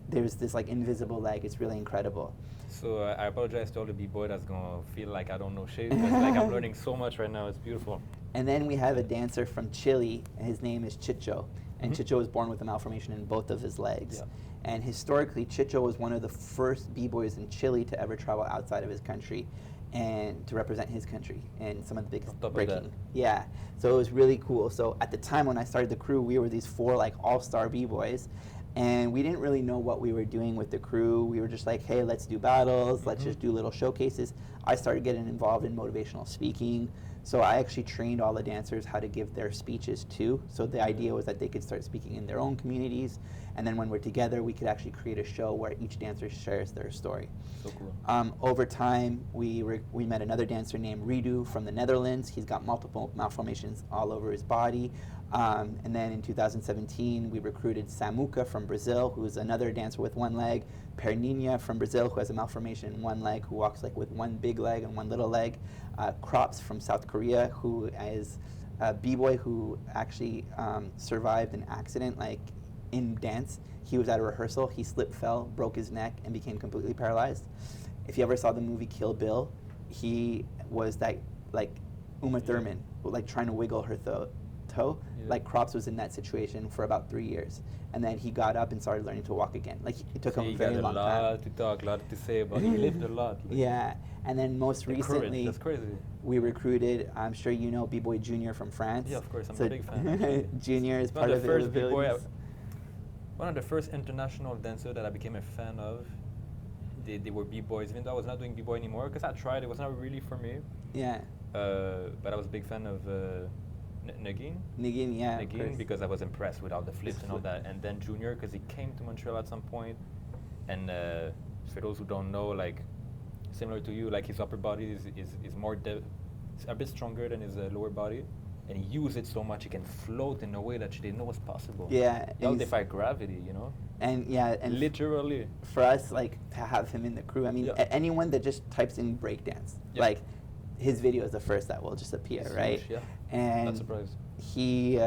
There's this like invisible leg. It's really incredible. So I apologize to all the b-boy that's gonna feel like I don't know shit, because like I'm learning so much right now. It's beautiful. And then we have a dancer from Chile, and his name is Chicho. And Chicho was born with a malformation in both of his legs. And historically, Chicho was one of the first b-boys in Chile to ever travel outside of his country and to represent his country in some of the biggest breaking. Yeah, so it was really cool. So at the time when I started the crew, we were these 4 like all-star b-boys, and we didn't really know what we were doing with the crew. We were just like, hey, let's do battles, let's just do little showcases. I started getting involved in motivational speaking. So I actually trained all the dancers how to give their speeches too. So the idea was that they could start speaking in their own communities, and then when we're together, we could actually create a show where each dancer shares their story. So cool. Over time, we met another dancer named Ridu from the Netherlands. He's got multiple malformations all over his body. And then in 2017, we recruited Samuca from Brazil, who's another dancer with 1 leg. Perninha from Brazil, who has a malformation in 1 leg, who walks like with 1 big leg and 1 little leg. Crops from South Korea, who is a b-boy who actually survived an accident like in dance. He was at a rehearsal, he slipped, fell, broke his neck, and became completely paralyzed. If you ever saw the movie Kill Bill, he was that like Uma Thurman, like trying to wiggle her toe. Like Crops was in that situation for about 3 years, and then he got up and started learning to walk again. Like it took him a very long time. A lot to talk, a lot to say, but he lived a lot. Like. Yeah, and then most recently, that's crazy. We recruited. I'm sure you know Bboy Junior from France. Yeah, of course, I'm a big fan. Junior is part of the first b-boy. One of the first international dancers that I became a fan of. They were b-boys, even though I was not doing b-boy anymore, because I tried. It was not really for me. Yeah. But I was a big fan of. Nagin, yeah. Nagin, because I was impressed with all the flips and all that. And then Junior, because he came to Montreal at some point. And for those who don't know, like, similar to you, like his upper body is more, a bit stronger than his lower body. And he used it so much, he can float in a way that you didn't know was possible. Yeah. He all defy gravity, you know? And yeah, and literally. For us, like, to have him in the crew, I mean, anyone that just types in breakdance, like, his video is the first that will just appear, it's right? Huge, and not surprised. He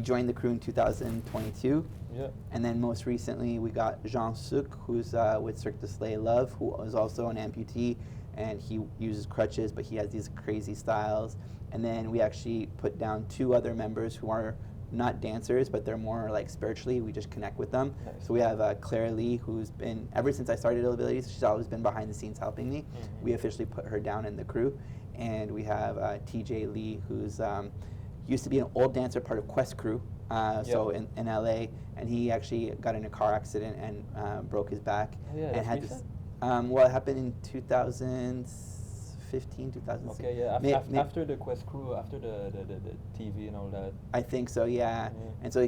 joined the crew in 2022. Yeah. And then most recently we got Jean Suk, who's with Cirque du Soleil Love, who is also an amputee and he uses crutches, but he has these crazy styles. And then we actually put down 2 other members who are not dancers, but they're more like spiritually, we just connect with them. Nice. So we have Claire Lee, who's been, ever since I started Abilities, she's always been behind the scenes helping me. We officially put her down in the crew. And we have TJ Lee, who's used to be an old dancer, part of Quest Crew, so in LA, and he actually got in a car accident and broke his back. Oh, yeah, and had this, well, it happened in 2015, 2016. Okay, yeah, after the Quest Crew, after the TV and all that. I think so, yeah. And so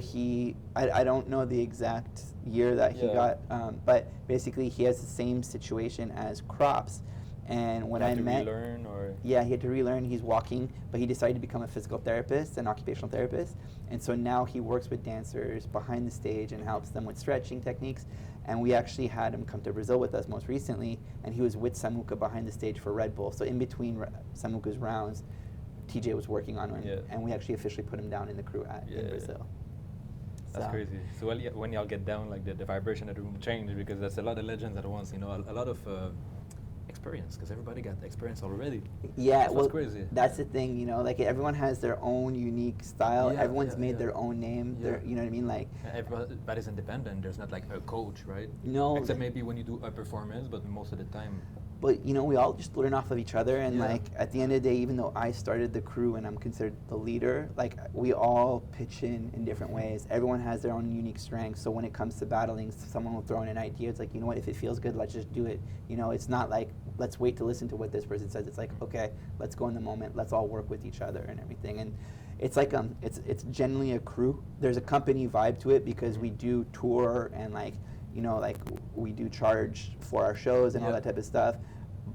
I don't know the exact year that he got, but basically he has the same situation as Crops. And when I met, relearn or? Yeah, he had to relearn. He's walking, but he decided to become a physical therapist, an occupational therapist. And so now he works with dancers behind the stage and helps them with stretching techniques. And we actually had him come to Brazil with us most recently, and he was with Samuka behind the stage for Red Bull. So in between Samuka's rounds, TJ was working on him, and we actually officially put him down in the crew in Brazil. That's crazy. So when y'all get down, like the vibration of the room change, because there's a lot of legends at once, you know, a lot of experience, because everybody got experience already. Yeah, well, crazy. That's the thing, you know, like everyone has their own unique style. Everyone's made their own name. You know what I mean? Like everybody's independent. There's not like a coach, right? No. Except maybe when you do a performance, but most of the time. But you know, we all just learn off of each other, and like at the end of the day, even though I started the crew and I'm considered the leader, like we all pitch in different ways. Everyone has their own unique strengths. So when it comes to battling, someone will throw in an idea. It's like, you know what, if it feels good, let's just do it. You know, it's not like let's wait to listen to what this person says. It's like, okay, let's go in the moment. Let's all work with each other and everything. And it's like it's generally a crew. There's a company vibe to it because we do tour and like, you know, like we do charge for our shows and all that type of stuff.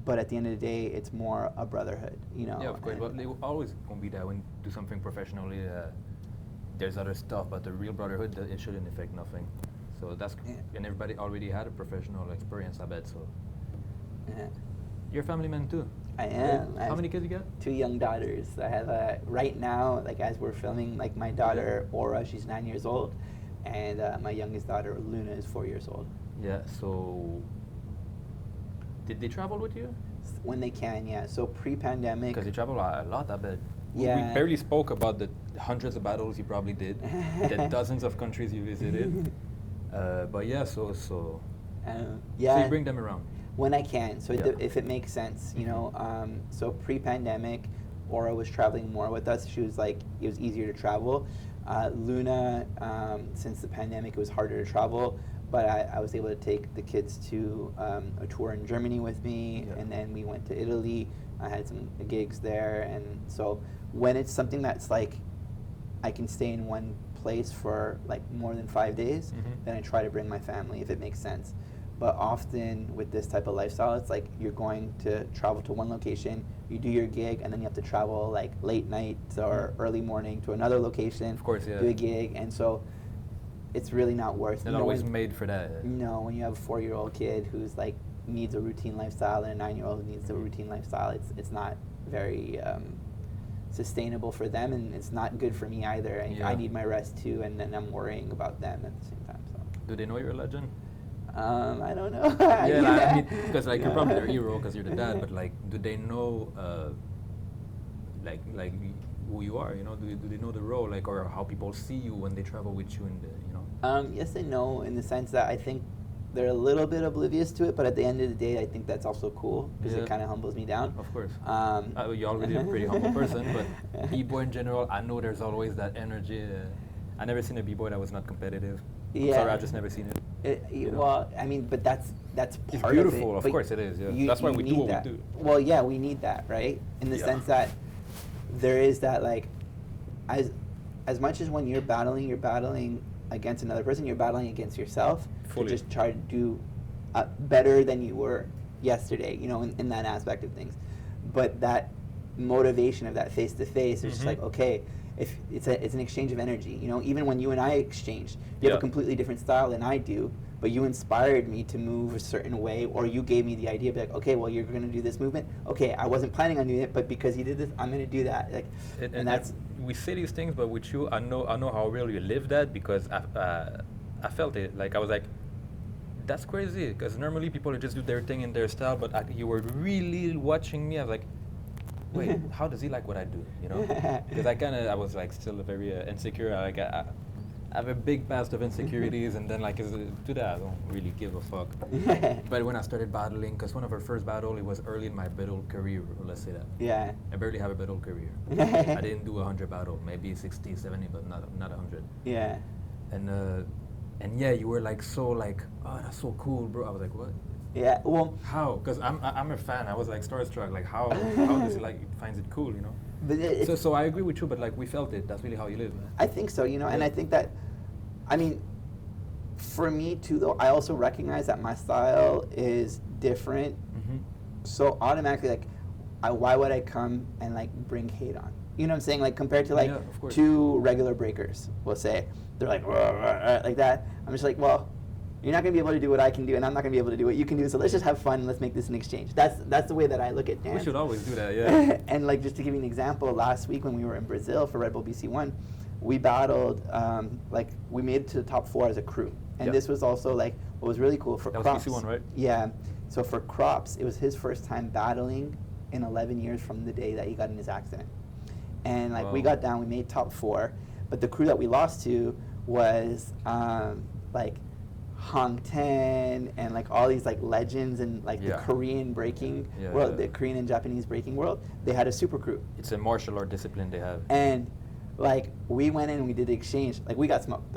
But at the end of the day, it's more a brotherhood, you know. Yeah, of course. But they always gonna be that when you do something professionally. There's other stuff, but the real brotherhood, it shouldn't affect nothing. So that's and everybody already had a professional experience, I bet. So you're a family man too. I am. How many kids you got? 2 young daughters. I have right now, like as we're filming, like my daughter Aura, she's 9 years old, and my youngest daughter Luna is 4 years old. Yeah. So did they travel with you? When they can, yeah. So pre-pandemic. Because you travel a lot, I bet. Yeah. We barely spoke about the hundreds of battles you probably did, the dozens of countries you visited. But yeah, so you bring them around. When I can, so if it makes sense, you know. So pre-pandemic, Aura was traveling more with us. She was like, it was easier to travel. Luna, since the pandemic, it was harder to travel. But I was able to take the kids to a tour in Germany with me, and then we went to Italy. I had some gigs there, and so when it's something that's like, I can stay in one place for like more than 5 days, then I try to bring my family if it makes sense. But often with this type of lifestyle, it's like you're going to travel to one location, you do your gig, and then you have to travel like late night or early morning to another location, of course, do a gig, and so it's really not worth it. Not always made for that. No, when you have a 4-year-old kid who's like needs a routine lifestyle and a 9-year-old who needs a routine lifestyle, it's not very sustainable for them, and it's not good for me either. I need my rest too, and then I'm worrying about them at the same time. So. Do they know you're a legend? I don't know. I mean, because like you're probably their hero because you're the dad, but like, do they know, like who you are? You know, do they know the role, like, or how people see you when they travel with you, and you know? Yes and no, in the sense that I think they're a little bit oblivious to it, but at the end of the day, I think that's also cool because it kind of humbles me down. Of course. You're already a pretty humble person, but B-boy in general, I know there's always that energy. I never seen a B-boy that was not competitive. I'm sorry, I've just never seen it. Well, I mean, but that's part of it. It's beautiful, of of course it is. Yeah. That's why we do what we do. Well, yeah, we need that, right? In the sense that there is that, like, as much as when you're battling against another person, you're battling against yourself to just try to do better than you were yesterday, you know, in that aspect of things. But that motivation of that face-to-face is just like, okay, if it's an exchange of energy, you know. Even when you and I exchanged, you have a completely different style than I do, but you inspired me to move a certain way, or you gave me the idea, be like, okay, well, you're going to do this movement. Okay, I wasn't planning on doing it, but because you did this, I'm going to do that. Like, and that's. We say these things, but with you, I know how real you live that, because I felt it. Like, I was like, That's crazy, because normally people just do their thing in their style, but you were really watching me. I was like, wait, how does he like what I do? You know, because I was like still very insecure. I have a big past of insecurities, and then like today I don't really give a fuck. But when I started battling, because one of our first battle, it was early in my battle career, let's say that. Yeah. I barely have a battle career. I didn't do 100 battle, maybe 60, 70, but not 100. Yeah. And yeah, you were like so like, oh, that's so cool, bro. I was like, what? Yeah. Well. How? Because I'm a fan. I was like starstruck. Like how does he like finds it cool, you know? But so I agree with you, but like we felt it. That's really how you live. I think so, you know, and I think that, I mean, for me too, though, I also recognize that my style is different. Mm-hmm. So automatically, like, why would I come and like bring hate on? You know what I'm saying? Like compared to like two regular breakers, we'll say, they're like, rah, rah, rah, like that. I'm just like, well, you're not gonna be able to do what I can do, and I'm not gonna be able to do what you can do. So let's just have fun and let's make this an exchange. That's the way that I look at dance. We should always do that, yeah. And like just to give you an example, last week when we were in Brazil for Red Bull BC1, we battled. Like we made it to the top 4 as a crew, and this was also like what was really cool for that Crops. That was BC1, right? Yeah. So for Crops, it was his first time battling in 11 years from the day that he got in his accident, and like we got down, we made top 4, but the crew that we lost to was like Hong Ten and like all these like legends in like the Korean breaking world, the Korean and Japanese breaking world. They had a super crew. It's a martial art discipline they have. And like we went in and we did the exchange. Like we got smoked,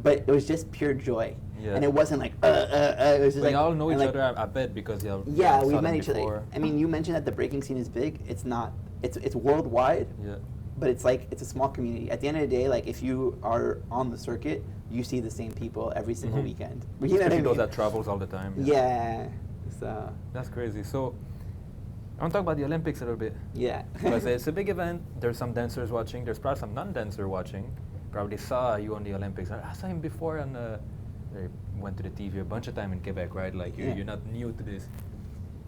but it was just pure joy. Yeah. And it wasn't like it was just but like y'all know each like, other, I bet, because y'all we've met each other. I mean, you mentioned that the breaking scene is big. It's not. It's worldwide. Yeah. But it's like it's a small community. At the end of the day, like if you are on the circuit, you see the same people every single weekend. You know what I mean? Those that travels all the time. Yeah. So that's crazy. So I want to talk about the Olympics a little bit. Yeah. Because it's a big event. There's some dancers watching. There's probably some non-dancers watching. Probably saw you on the Olympics. I saw him before, and they went to the TV a bunch of time in Quebec, right? Like you're not new to this.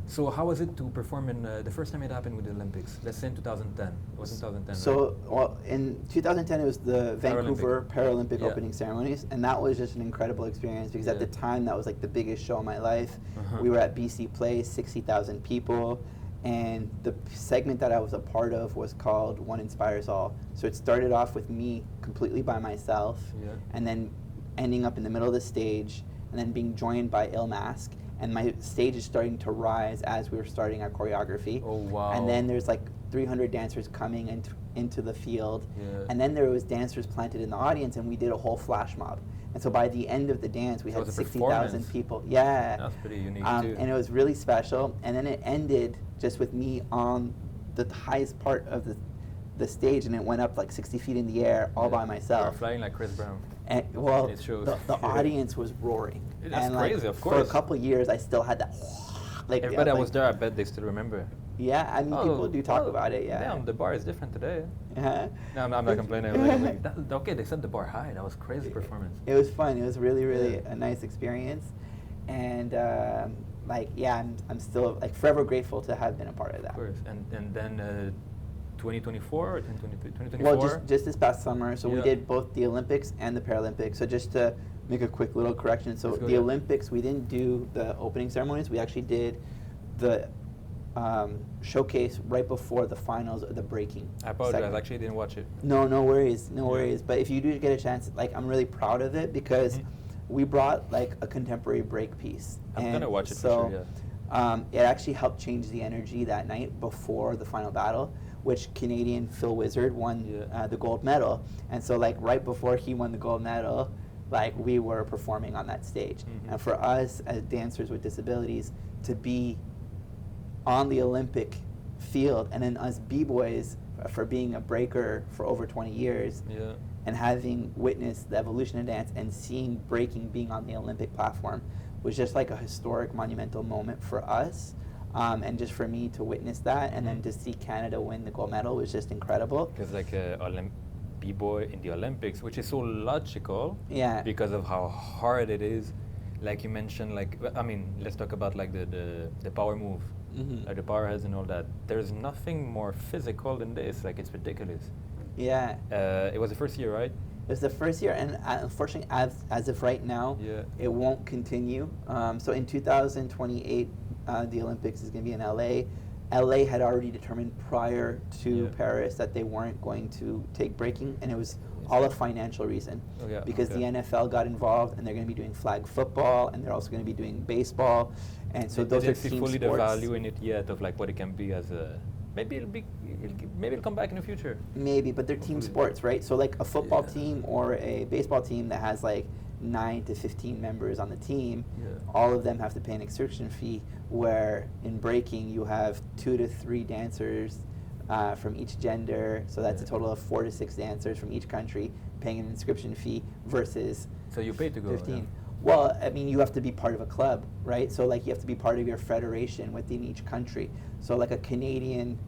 So how was it to perform in the first time it happened with the Olympics? Let's say in 2010. It was in 2010, so, right? Well, in 2010 it was the Vancouver Paralympic opening ceremonies, and that was just an incredible experience because at the time that was like the biggest show of my life. We were at BC Place, 60,000 people, and the segment that I was a part of was called One Inspires All. So it started off with me completely by myself, and then ending up in the middle of the stage, and then being joined by Il Mask. And my stage is starting to rise as we were starting our choreography. Oh, wow. And then there's like 300 dancers coming into the field. And then there was dancers planted in the audience, and we did a whole flash mob. And so by the end of the dance, we had 60,000 people. Yeah. That's pretty unique too. And it was really special. And then it ended just with me on the highest part of the stage, and it went up like 60 feet in the air all by myself. You were flying like Chris Brown. And well, the audience was roaring. That's crazy, of course. For a couple years, I still had that. Like everybody that was there, I bet they still remember. Yeah, I mean, people do talk about it. Yeah. Damn, the bar is different today. No, I'm not complaining. Okay, they set the bar high. That was crazy performance. It was fun. It was really, really a nice experience, and I'm still like forever grateful to have been a part of that. Of course, and then. 2024 or 2024? Well, just this past summer. So we did both the Olympics and the Paralympics. So just to make a quick little correction. So the Olympics, we didn't do the opening ceremonies. We actually did the showcase right before the finals of the breaking. I apologize. I actually didn't watch it. No worries. No worries. But if you do get a chance, like I'm really proud of it because we brought like a contemporary break piece. I'm going to watch it for sure, yeah. It actually helped change the energy that night before the final battle, which Canadian Phil Wizard won the gold medal. And so like right before he won the gold medal, like we were performing on that stage. And for us as dancers with disabilities to be on the Olympic field, and then us b-boys for being a breaker for over 20 years and having witnessed the evolution of dance and seeing breaking being on the Olympic platform was just like a historic, monumental moment for us. And just for me to witness that, and then to see Canada win the gold medal was just incredible. Because like b-boy in the Olympics, which is so logical, because of how hard it is. Like you mentioned, like I mean, let's talk about like the power move, like the power heads and all that. There's nothing more physical than this. Like it's ridiculous. Yeah. It was the first year, right? It was the first year, and unfortunately, as of right now, it won't continue. So in 2028, the Olympics is going to be in LA. LA had already determined prior to Paris that they weren't going to take breaking, and it was all a financial reason. Because the NFL got involved, and they're going to be doing flag football, and they're also going to be doing baseball, and so those are team sports. Fully the value in it yet of like what it can be as a. Maybe it'll come back in the future. Maybe, but they're team sports, right? So like a football team or a baseball team that has like 9 to 15 members on the team, all of them have to pay an inscription fee, where in breaking you have 2 to 3 dancers from each gender, so that's a total of 4 to 6 dancers from each country paying an inscription fee versus so you pay to go 15. Well, I mean, you have to be part of a club, right? So like you have to be part of your federation within each country. So like a Canadian,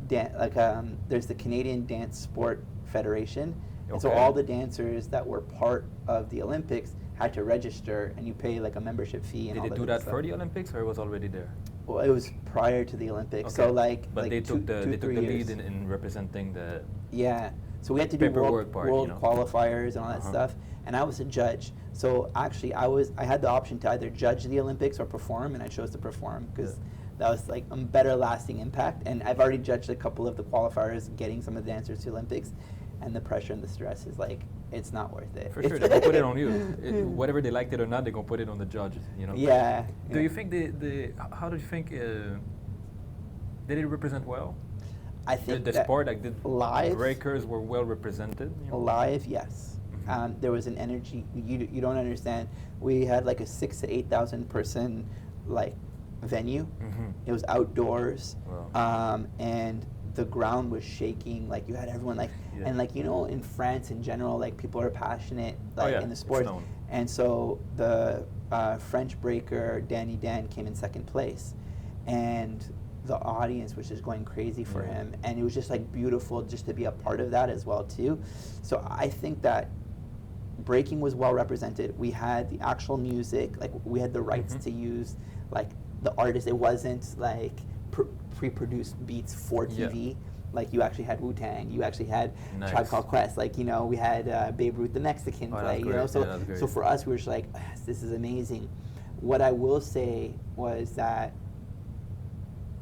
there's the Canadian Dance Sport Federation, and so all the dancers that were part of the Olympics had to register, and you pay like a membership fee. And did all they do that for the Olympics, or it was already there? Well, it was prior to the Olympics, so like. But like they took the lead in representing the. Yeah, so we had to do world qualifiers and all that stuff, and I was a judge. So actually, I had the option to either judge the Olympics or perform, and I chose to perform because that was like a better lasting impact. And I've already judged a couple of the qualifiers, getting some of the dancers to Olympics, and the pressure and the stress is like, it's not worth it. For sure, they're gonna put it on you. Whether they liked it or not, they're gonna put it on the judges. You know. Yeah. Do you think how do you think? Did it represent well? I think the sport, like the live breakers were well represented. You know? Live, yes. There was an energy you don't understand. We had like a 6,000 to 8,000 person like venue. It was outdoors, and the ground was shaking. Like you had everyone like, and like in France in general, like people are passionate like in the sport, and so the French breaker Danny Dan came in second place, and the audience was just going crazy for him, and it was just like beautiful just to be a part of that as well too. So I think that breaking was well represented. We had the actual music, like we had the rights to use like the artist. It wasn't like pre-produced beats for TV. Like you actually had Wu-Tang, you actually had Tribe Called Quest, like we had Babe Ruth the Mexican play, so for us we were just like, yes, this is amazing. What I will say was that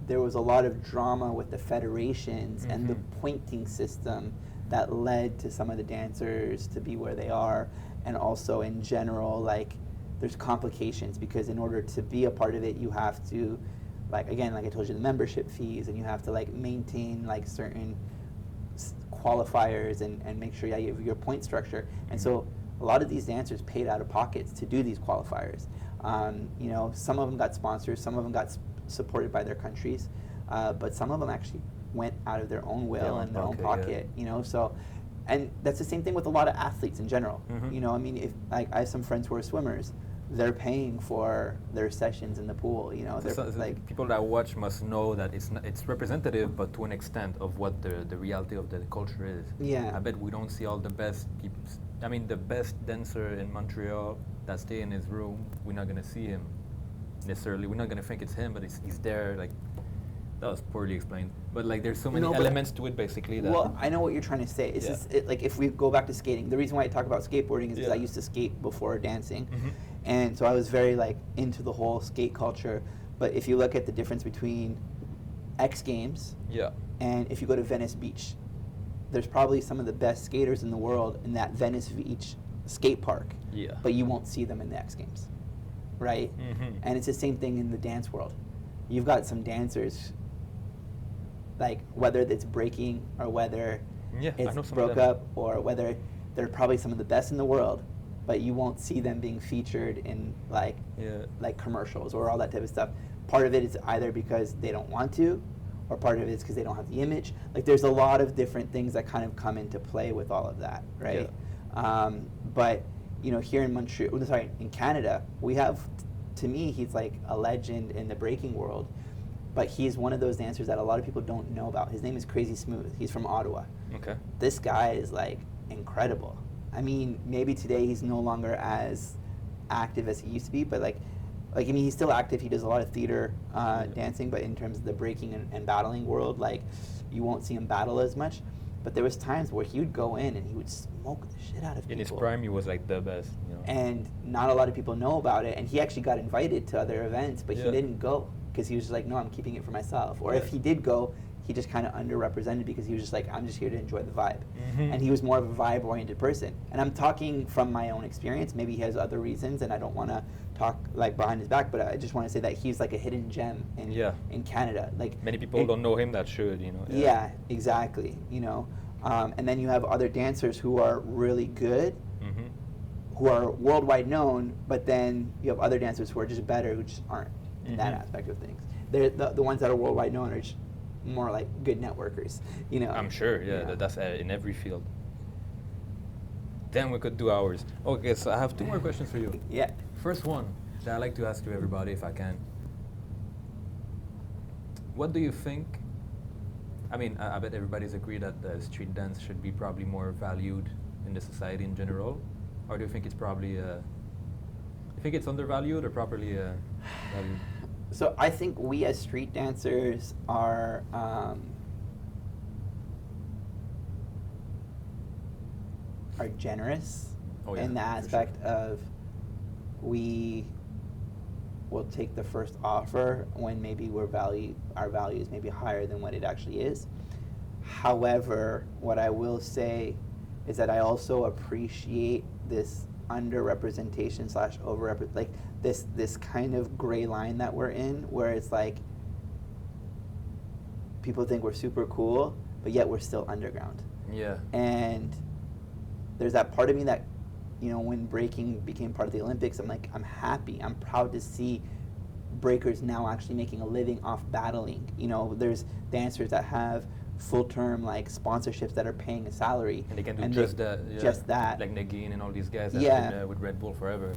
there was a lot of drama with the federations and the pointing system that led to some of the dancers to be where they are, and also in general, like there's complications because in order to be a part of it, you have to, like again, like I told you, the membership fees, and you have to like maintain like certain qualifiers and make sure you have your point structure. And so a lot of these dancers paid out of pockets to do these qualifiers. Some of them got sponsors, some of them got supported by their countries, but some of them actually went out of their own will and their own pocket. So, and that's the same thing with a lot of athletes in general. I mean, if like I have some friends who are swimmers, they're paying for their sessions in the pool. Like people that watch must know that it's representative, but to an extent of what the reality of the culture is. Yeah, I bet we don't see all the best people. I mean, the best dancer in Montreal that stay in his room, we're not gonna see him necessarily. We're not gonna think it's him, but he's there. Like that was poorly explained, but like there's so many elements to it basically. That well, I know what you're trying to say. It's just like if we go back to skating, the reason why I talk about skateboarding is because I used to skate before dancing, and so I was very like into the whole skate culture. But if you look at the difference between X Games, and if you go to Venice Beach, there's probably some of the best skaters in the world in that Venice Beach skate park. But you won't see them in the X Games, right? And it's the same thing in the dance world. You've got some dancers, like whether it's breaking or whether it's broke up or whether they're probably some of the best in the world, but you won't see them being featured in like commercials or all that type of stuff. Part of it is either because they don't want to, or part of it is because they don't have the image. Like there's a lot of different things that kind of come into play with all of that, right? But here in in Canada, we have, to me, he's like a legend in the breaking world, but he's one of those dancers that a lot of people don't know about. His name is Crazy Smooth. He's from Ottawa. This guy is like incredible. I mean, maybe today he's no longer as active as he used to be, but I mean, he's still active. He does a lot of theater dancing, but in terms of the breaking and battling world, like you won't see him battle as much. But there was times where he would go in and he would smoke the shit out of people. In his prime, he was like the best, you know. And not a lot of people know about it. And he actually got invited to other events, but he didn't go because he was just like, no, I'm keeping it for myself. Or if he did go, he just kind of underrepresented because he was just like, I'm just here to enjoy the vibe. And he was more of a vibe-oriented person. And I'm talking from my own experience. Maybe he has other reasons, and I don't want to talk like behind his back, but I just want to say that he's like a hidden gem in Canada. Like many people don't know him that should, you know. Yeah, exactly. You know, and then you have other dancers who are really good, who are worldwide known, but then you have other dancers who are just better, who just aren't in that aspect of things. They're the ones that are worldwide known are just more like good networkers, you know. I'm sure, that's in every field. Then we could do hours. Okay, so I have 2 more questions for you. Yeah. First one that I like to ask to everybody if I can. What do you think? I mean, I bet everybody's agreed that street dance should be probably more valued in the society in general, or do you think it's probably, you think it's undervalued or properly valued? So I think we as street dancers are generous in the aspect of we will take the first offer when maybe our value is maybe higher than what it actually is. However, what I will say is that I also appreciate this underrepresentation / overrepresentation, like this kind of gray line that we're in, where it's like people think we're super cool, but yet we're still underground. Yeah. And there's that part of me that, you know, when breaking became part of the Olympics, I'm like, I'm happy. I'm proud to see breakers now actually making a living off battling. You know, there's dancers that have full-term like sponsorships that are paying a salary. And they can do just that. Like Nagin and all these guys that have been with Red Bull forever.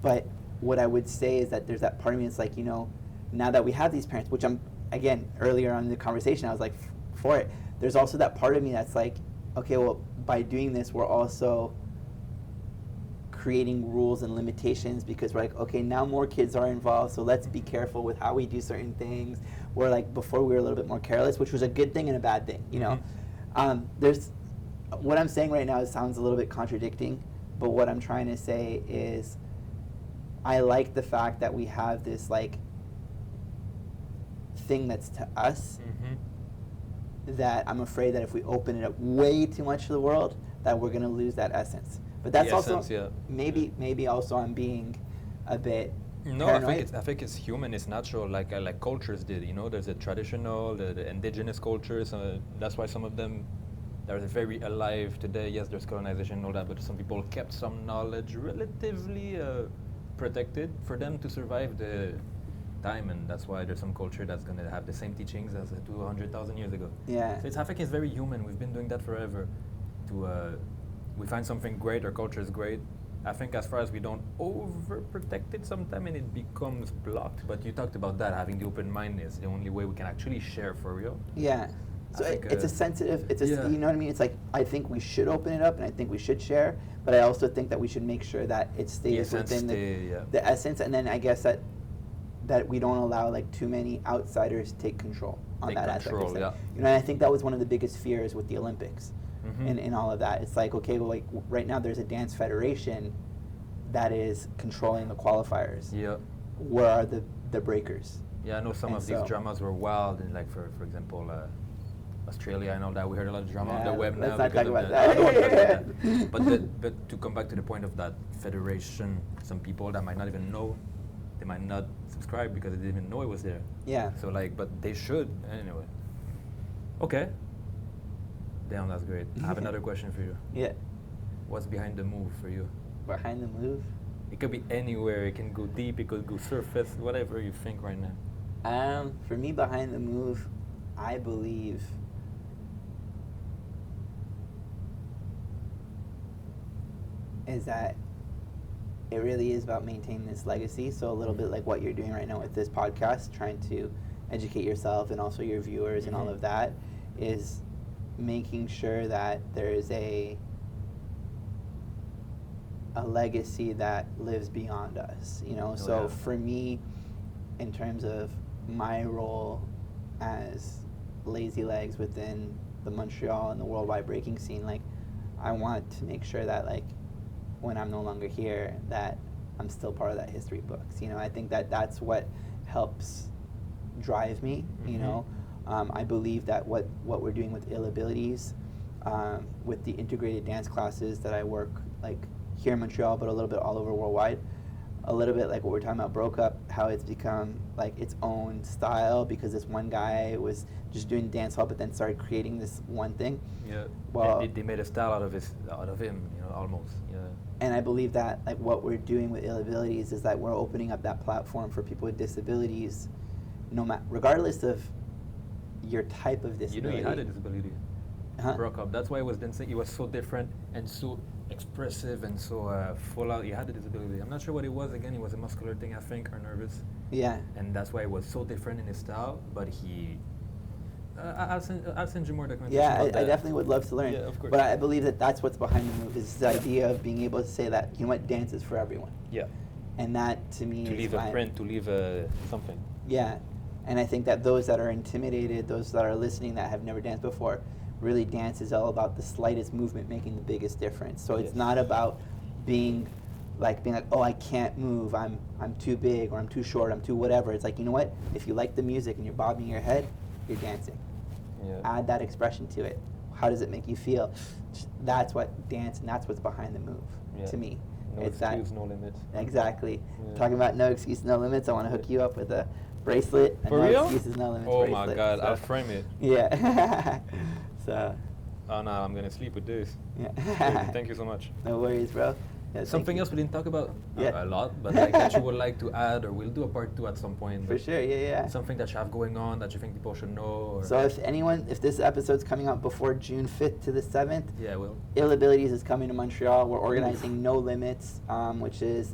But what I would say is that there's that part of me that's like, you know, now that we have these parents, which I'm, again, earlier on in the conversation, I was like, for it. There's also that part of me that's like, okay, well, by doing this, we're also creating rules and limitations because we're like, okay, now more kids are involved, so let's be careful with how we do certain things. Where like before we were a little bit more careless, which was a good thing and a bad thing, you know. There's, what I'm saying right now sounds a little bit contradicting, but what I'm trying to say is I like the fact that we have this like thing that's to us that I'm afraid that if we open it up way too much to the world, that we're going to lose that essence. But that's maybe also I'm being a bit paranoid. I think it's human, it's natural, like cultures did, you know. There's a traditional, the indigenous cultures, that's why some of them are very alive today. Yes, there's colonization and all that, but some people kept some knowledge relatively protected for them to survive the time, and that's why there's some culture that's going to have the same teachings as 200,000 years ago. Yeah. So I think it's very human. We've been doing that forever. We find something great, our culture is great. I think as far as we don't overprotect it sometimes and it becomes blocked. But you talked about that, having the open mind is the only way we can actually share for real. Yeah. So it's a sensitive, you know what I mean? It's like, I think we should open it up and I think we should share, but I also think that we should make sure that it stays within the essence, and then I guess that we don't allow like too many outsiders take control on that aspect of things. You know, and I think that was one of the biggest fears with the Olympics. In all of that, it's like, okay, well, like right now there's a dance federation that is controlling the qualifiers. Yeah. Where are the breakers? Yeah, I know some of these dramas were wild, and like for example, Australia and all that. We heard a lot of drama on the web now. Let's not talk about that. But to come back to the point of that federation, some people that might not even know, they might not subscribe because they didn't even know it was there. Yeah. So like, but they should anyway. Okay. Damn, that's great. I have another question for you. Yeah. What's behind the move for you? Behind the move? It could be anywhere. It can go deep. It could go surface. Whatever you think right now. For me, behind the move, I believe is that it really is about maintaining this legacy. So a little bit like what you're doing right now with this podcast, trying to educate yourself and also your viewers and all of that, is making sure that there is a legacy that lives beyond us, you know. For me, in terms of my role as Lazylegz within the Montreal and the worldwide breaking scene, like I want to make sure that like when I'm no longer here that I'm still part of that history books. You know, I think that that's what helps drive me. You know, I believe that what we're doing with Ill Abilities, with the integrated dance classes that I work like here in Montreal, but a little bit all over worldwide, a little bit like what we're talking about Broke Up, how it's become like its own style because this one guy was just doing dance hall, but then started creating this one thing. Yeah. Well, and they made a style out of him, you know, almost. Yeah. And I believe that like what we're doing with Ill Abilities is that we're opening up that platform for people with disabilities, regardless of your type of disability. You know, he had a disability. Broke Up. That's why it was dancing. He was so different and so expressive and so full out. He had a disability. I'm not sure what it was. Again, it was a muscular thing, I think, or nervous. Yeah. And that's why it was so different in his style. But he, I'll send you more documentation. Yeah, about I definitely would love to learn. Yeah, of course. But I believe that that's what's behind the move is this idea of being able to say that, you know what, dance is for everyone. Yeah. And that to me To is leave a print, to leave something. Yeah. And I think that those that are intimidated, those that are listening that have never danced before, really dance is all about the slightest movement making the biggest difference. So it's not about being like, oh, I can't move, I'm too big, or I'm too short, I'm too whatever. It's like, you know what? If you like the music and you're bobbing your head, you're dancing. Yeah. Add that expression to it. How does it make you feel? That's what dance, and that's what's behind the move to me. No it's excuse, no limits. Exactly. Yeah. Talking about no excuse, no limits, I want to hook you up with a bracelet. For no real? excuses, no limits Oh bracelet. my God, So, I'll frame it. Yeah. So. Oh no, I'm gonna sleep with this. Yeah. Thank you so much. No worries, bro. Yeah, Something else we didn't talk about Yeah. a lot, but like that you would like to add, or we'll do a part 2 at some point. For but sure, yeah. Something that you have going on that you think people should know. Or So if this episode's coming out before June 5th to the 7th, yeah, well, Ill Abilities is coming to Montreal. We're organizing No Limits, which is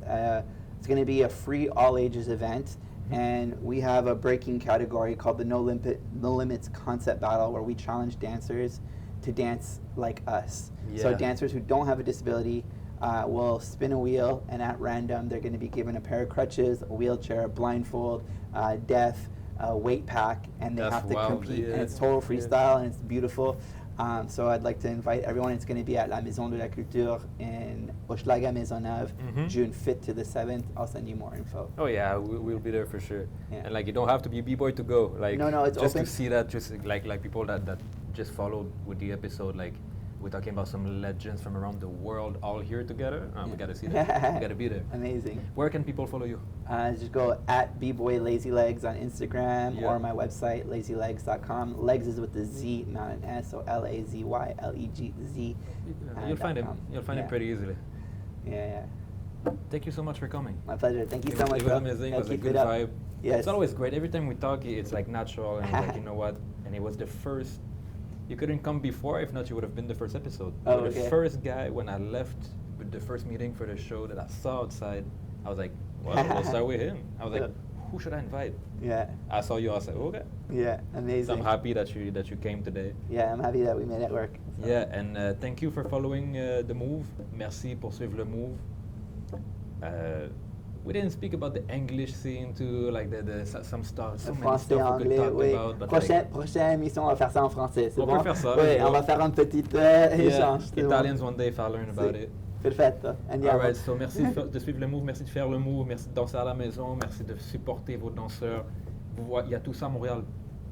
it's going to be a free all ages event, and we have a breaking category called the No Limits Concept Battle, where we challenge dancers to dance like us. So Yeah. dancers who don't have a disability will spin a wheel, and at random they're going to be given a pair of crutches, a wheelchair, a blindfold, deaf, a weight pack, and they That's have to wild, compete. yeah. And it's total Yeah. freestyle, and it's beautiful. So I'd like to invite everyone. It's going to be at La Maison de la Culture in Hochelaga Maisonneuve, June 5th to the 7th. I'll send you more info. oh yeah, we'll be there for sure. Yeah. And like you don't have to be B-boy to go. Like No, it's just open. to see that, just like people that just followed with the episode, like we're talking about some legends from around the world all here together. We gotta see that. We gotta be there. Amazing. Where can people follow you? Just go at Bboy Lazylegz on Instagram Yeah. or my website, lazylegs.com. Legs is with the Z, not an S, so LAZYLEGZ. You'll find him. .com. You'll find him Yeah. pretty easily. Yeah. Thank you so much for coming. My pleasure. Thank you It so was- much. It was bro. amazing. Yeah, It was a keep good it up. vibe. Yes. It's always great. Every time we talk, it's like natural, and like, you know what? And it was the first. You couldn't come before. If not, you would have been the first episode. Oh, You were okay. the first guy when I left with the first meeting for the show that I saw outside. I was like, well, we'll start with him. I was like, who should I invite? Yeah. I saw you. I was like, okay. Yeah. So Amazing. I'm happy that you came today. Yeah, I'm happy that we made it work. So. Yeah, and thank you for following the move. Merci pour suivre le move. We didn't speak about the English scene too, like some stuff, so many Français, stuff we could anglais, talk oui. about. But Prochaine émission, on va faire ça en français. C'est On bon? peut faire ça, Oui, let's on go. va faire un petit yeah, échange. c'est bon. Italians one day if I learn about it. Perfetto. Andiamo. Alright, so merci de suivre le move, merci de faire le move, merci de danser à la maison, merci de supporter vos danseurs. Il y a tout ça à Montréal.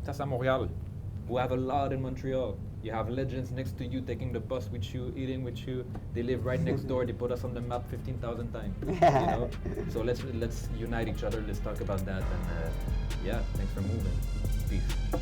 Ça c'est à Montréal. We have a lot in Montreal. You have legends next to you, taking the bus with you, eating with you. They live right next door. They put us on the map 15,000 times. You know? So let's unite each other. Let's talk about that. And yeah, thanks for moving. Peace.